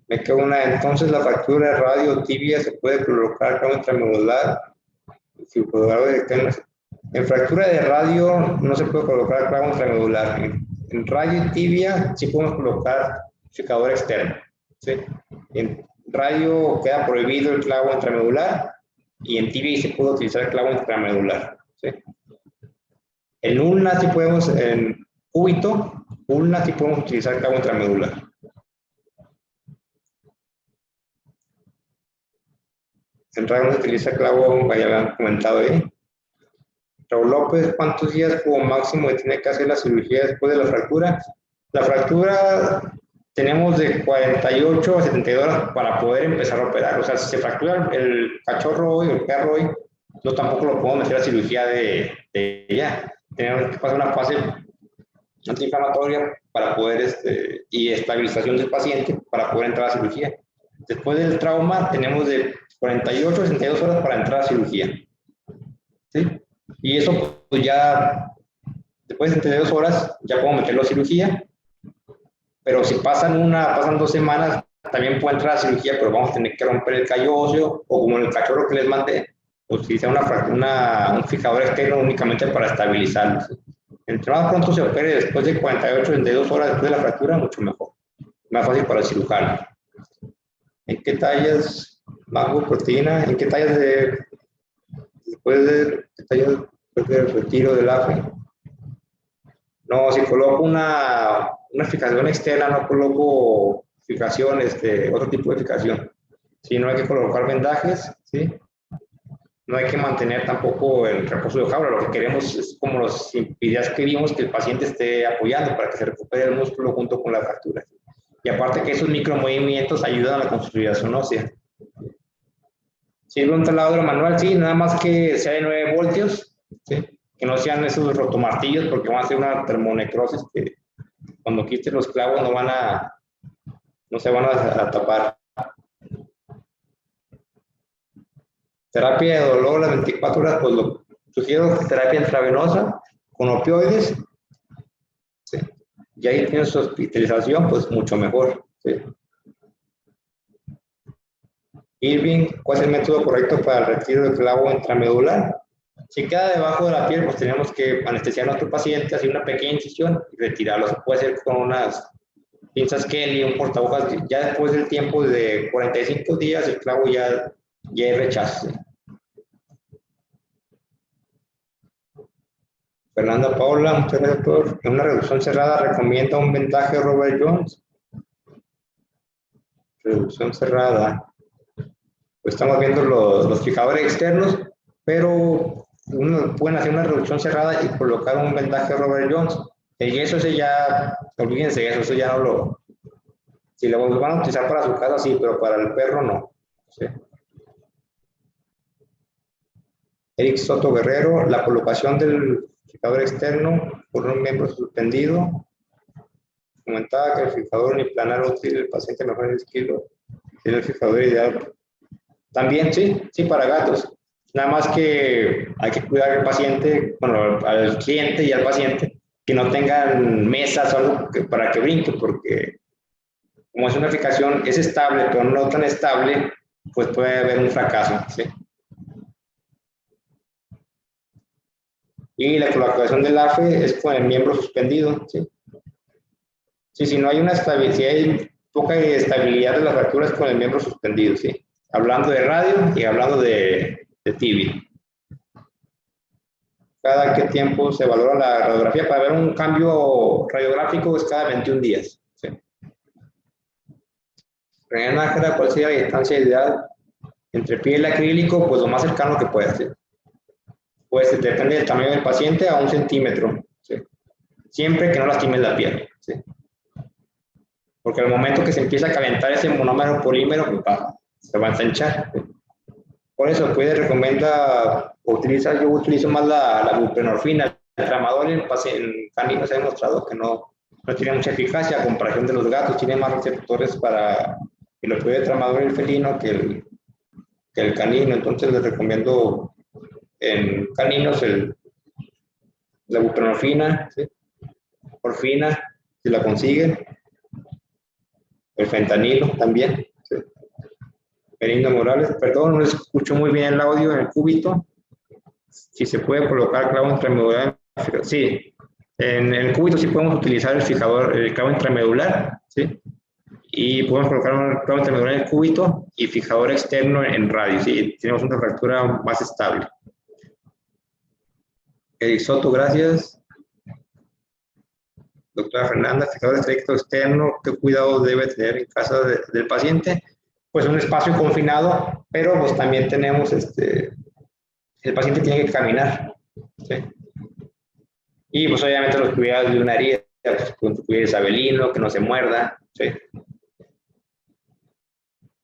[SPEAKER 1] Me queda una. Entonces, la fractura de radio tibia se puede colocar clavo intramedular. En fractura de radio no se puede colocar clavo intramedular. En radio y tibia sí podemos colocar fijador externo. ¿Sí? En radio queda prohibido el clavo intramedular y en tibia sí puede utilizar el clavo intramedular. ¿Sí? En ulna sí podemos, en cúbito, ulna sí podemos utilizar el clavo intramedular. En radio no se utiliza clavo, ya lo han comentado ahí. Raúl López, ¿cuántos días como máximo tiene que hacer la cirugía después de la fractura? La fractura tenemos de 48 a 72 horas para poder empezar a operar. O sea, si se fractura el cachorro hoy o el perro hoy, yo tampoco lo puedo meter a cirugía de ya. Tenemos que pasar una fase antiinflamatoria para poder, y estabilización del paciente para poder entrar a cirugía. Después del trauma tenemos de 48 a 62 horas para entrar a cirugía. ¿Sí? Y eso pues ya, después de 72 horas, ya puedo meterlo a cirugía. Pero si pasan 2 semanas, también puedo entrar a cirugía, pero vamos a tener que romper el callo óseo, o como en el cachorro que les mandé, utilizar un fijador externo únicamente para estabilizarlo. ¿Sí? Entre más pronto se opere después de 48 a 72 horas después de la fractura, mucho mejor. Más fácil para el cirujano. ¿En qué tallas, mango, proteína? ¿En qué tallas después del retiro del AFE? No, si coloco una fijación externa, no coloco fijación, otro tipo de fijación. Si no hay que colocar vendajes, ¿sí? No hay que mantener tampoco el reposo de jaula. Lo que queremos es, como los videos que vimos, que el paciente esté apoyando para que se recupere el músculo junto con la fractura. Y aparte que esos micromovimientos ayudan a la consolidación ósea. ¿Sirve un taladro manual? Sí, nada más que sea de 9 voltios, ¿sí? Que no sean esos rotomartillos porque van a hacer una termonecrosis que cuando quites los clavos no se van a tapar. Terapia de dolor las 24 horas, pues lo sugiero terapia intravenosa con opioides. ¿Sí? Y ahí tienes su hospitalización, pues mucho mejor. ¿Sí? Irving, ¿cuál es el método correcto para el retiro del clavo intramedular? Si queda debajo de la piel, pues tenemos que anestesiar a nuestro paciente, hacer una pequeña incisión y retirarlo. Se puede hacer con unas pinzas Kelly, un portahojas. Ya después del tiempo de 45 días, el clavo ya es rechazo. Fernanda Paula, muchas gracias por. En una reducción cerrada, recomienda un vendaje Robert Jones. Reducción cerrada. Pues estamos viendo los fijadores externos, pero pueden hacer una reducción cerrada y colocar un vendaje Robert Jones. Y eso ya, olvídense, eso ya no Si lo van a utilizar para su casa, sí, pero para el perro no. ¿Sí? Eric Soto Guerrero, la colocación del fijador externo por un miembro suspendido. Comentaba que el fijador uniplanar útil, el paciente mejor el esquilo, tiene el fijador ideal. También, sí, para gatos. Nada más que hay que cuidar al paciente, bueno, al cliente y al paciente, que no tengan mesas o algo para que brinque, porque como es una fijación, es estable, pero no tan estable, pues puede haber un fracaso, ¿sí? Y la colocación del AFE es con el miembro suspendido, ¿sí? Sí, si no hay una estabilidad, si hay poca estabilidad de las fracturas con el miembro suspendido, ¿sí? Hablando de radio y hablando de tibia. ¿Cada qué tiempo se valora la radiografía? Para ver un cambio radiográfico es cada 21 días, ¿sí? René Nájera, ¿cuál sería la distancia ideal entre piel y acrílico? Pues lo más cercano que pueda, ¿sí? Pues depende del tamaño del paciente a 1 centímetro, ¿sí? Siempre que no lastime la piel, ¿sí? Porque al momento que se empieza a calentar ese monómero polímero, pues se va a ensanchar, ¿sí? Por eso, pues recomienda, yo utilizo más la buprenorfina, el tramadol en caninos se ha demostrado que no tiene mucha eficacia a comparación de los gatos, tiene más receptores para el opioide tramadol el felino que el canino, entonces les recomiendo en caninos la buprenorfina, ¿sí? Morfina, si la consiguen, el fentanilo también, ¿sí? Benigno Morales, perdón, no escucho muy bien el audio en el cúbito. Si se puede colocar clavo intramedular, sí, en el cúbito sí podemos utilizar el fijador, el clavo intramedular, ¿sí? Y podemos colocar un clavo intramedular en el cúbito y fijador externo en radio, ¿sí? Tenemos una fractura más estable. Eric Soto, gracias. Doctora Fernanda, fijador estricto externo, ¿qué cuidado debe tener en casa del paciente? Pues un espacio confinado, pero pues también tenemos el paciente tiene que caminar, ¿sí? Y pues obviamente los cuidados de una herida, pues cuidar isabelino, que no se muerda, ¿sí?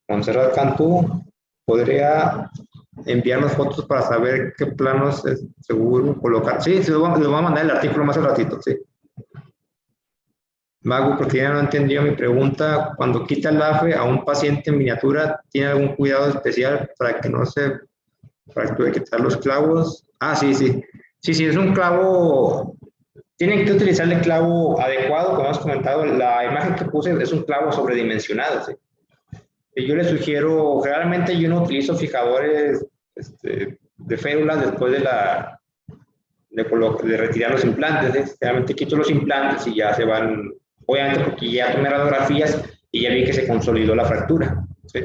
[SPEAKER 1] Montserrat Cantú, ¿podría enviarnos fotos para saber qué planos es seguro colocar? Sí, les voy a mandar el artículo más al ratito, sí. Mago, porque ya no entendió mi pregunta. Cuando quita el AFE a un paciente en miniatura, ¿tiene algún cuidado especial para que no se fracture, quitar los clavos? Ah, sí, sí. Sí, sí, es un clavo. Tienen que utilizar el clavo adecuado, como hemos comentado. La imagen que puse es un clavo sobredimensionado, ¿sí? Y yo les sugiero, generalmente yo no utilizo fijadores de férulas después de retirar los implantes, ¿sí? Generalmente quito los implantes y ya se van, obviamente porque ya tomé radiografías y ya vi que se consolidó la fractura, ¿sí?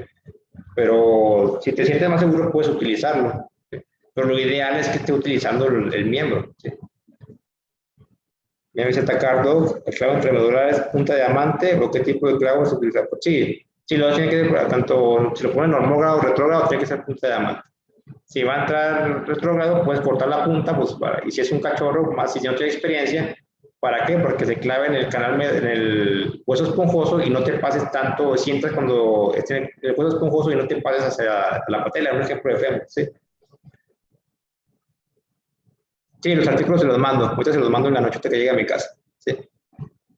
[SPEAKER 1] Pero si te sientes más seguro puedes utilizarlo, ¿sí? Pero lo ideal es que esté utilizando el miembro, ¿sí? Me dice Tacardo, el clavo intramedular es punta de diamante, ¿o qué tipo de clavo se utiliza? Pues sí, sí, lo tiene que ser, tanto si lo ponen normógrado o retrógrado, tiene que ser punta de diamante. Si va a entrar retrógrado, puedes cortar la punta, pues y si es un cachorro, más si no tiene experiencia, ¿para qué? Porque se clave en el canal, en el hueso esponjoso y no te pases tanto, sientas cuando esté en el hueso esponjoso y no te pases hacia la patela, un ejemplo de fémur, ¿sí? Sí, los artículos se los mando, ahorita se los mando en la noche que llegue a mi casa, ¿sí?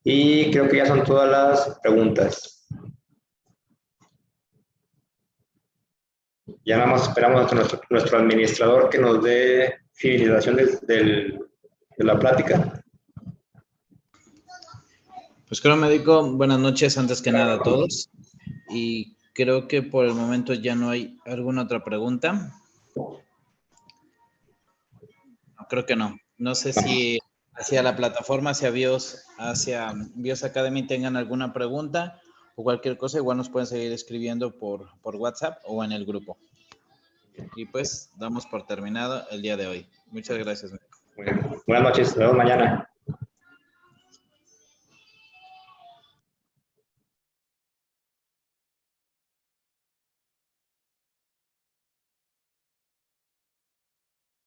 [SPEAKER 1] Y creo que ya son todas las preguntas. Ya nada más esperamos a nuestro administrador que nos dé finalización de la plática.
[SPEAKER 3] Pues creo, médico, buenas noches antes que nada a todos. Y creo que por el momento ya no hay alguna otra pregunta. No, creo que no. No sé si hacia la plataforma, hacia BIOS Academy tengan alguna pregunta o cualquier cosa, igual nos pueden seguir escribiendo por WhatsApp o en el grupo. Y pues damos por terminado el día de hoy. Muchas gracias.
[SPEAKER 1] Buenas noches, nos vemos mañana.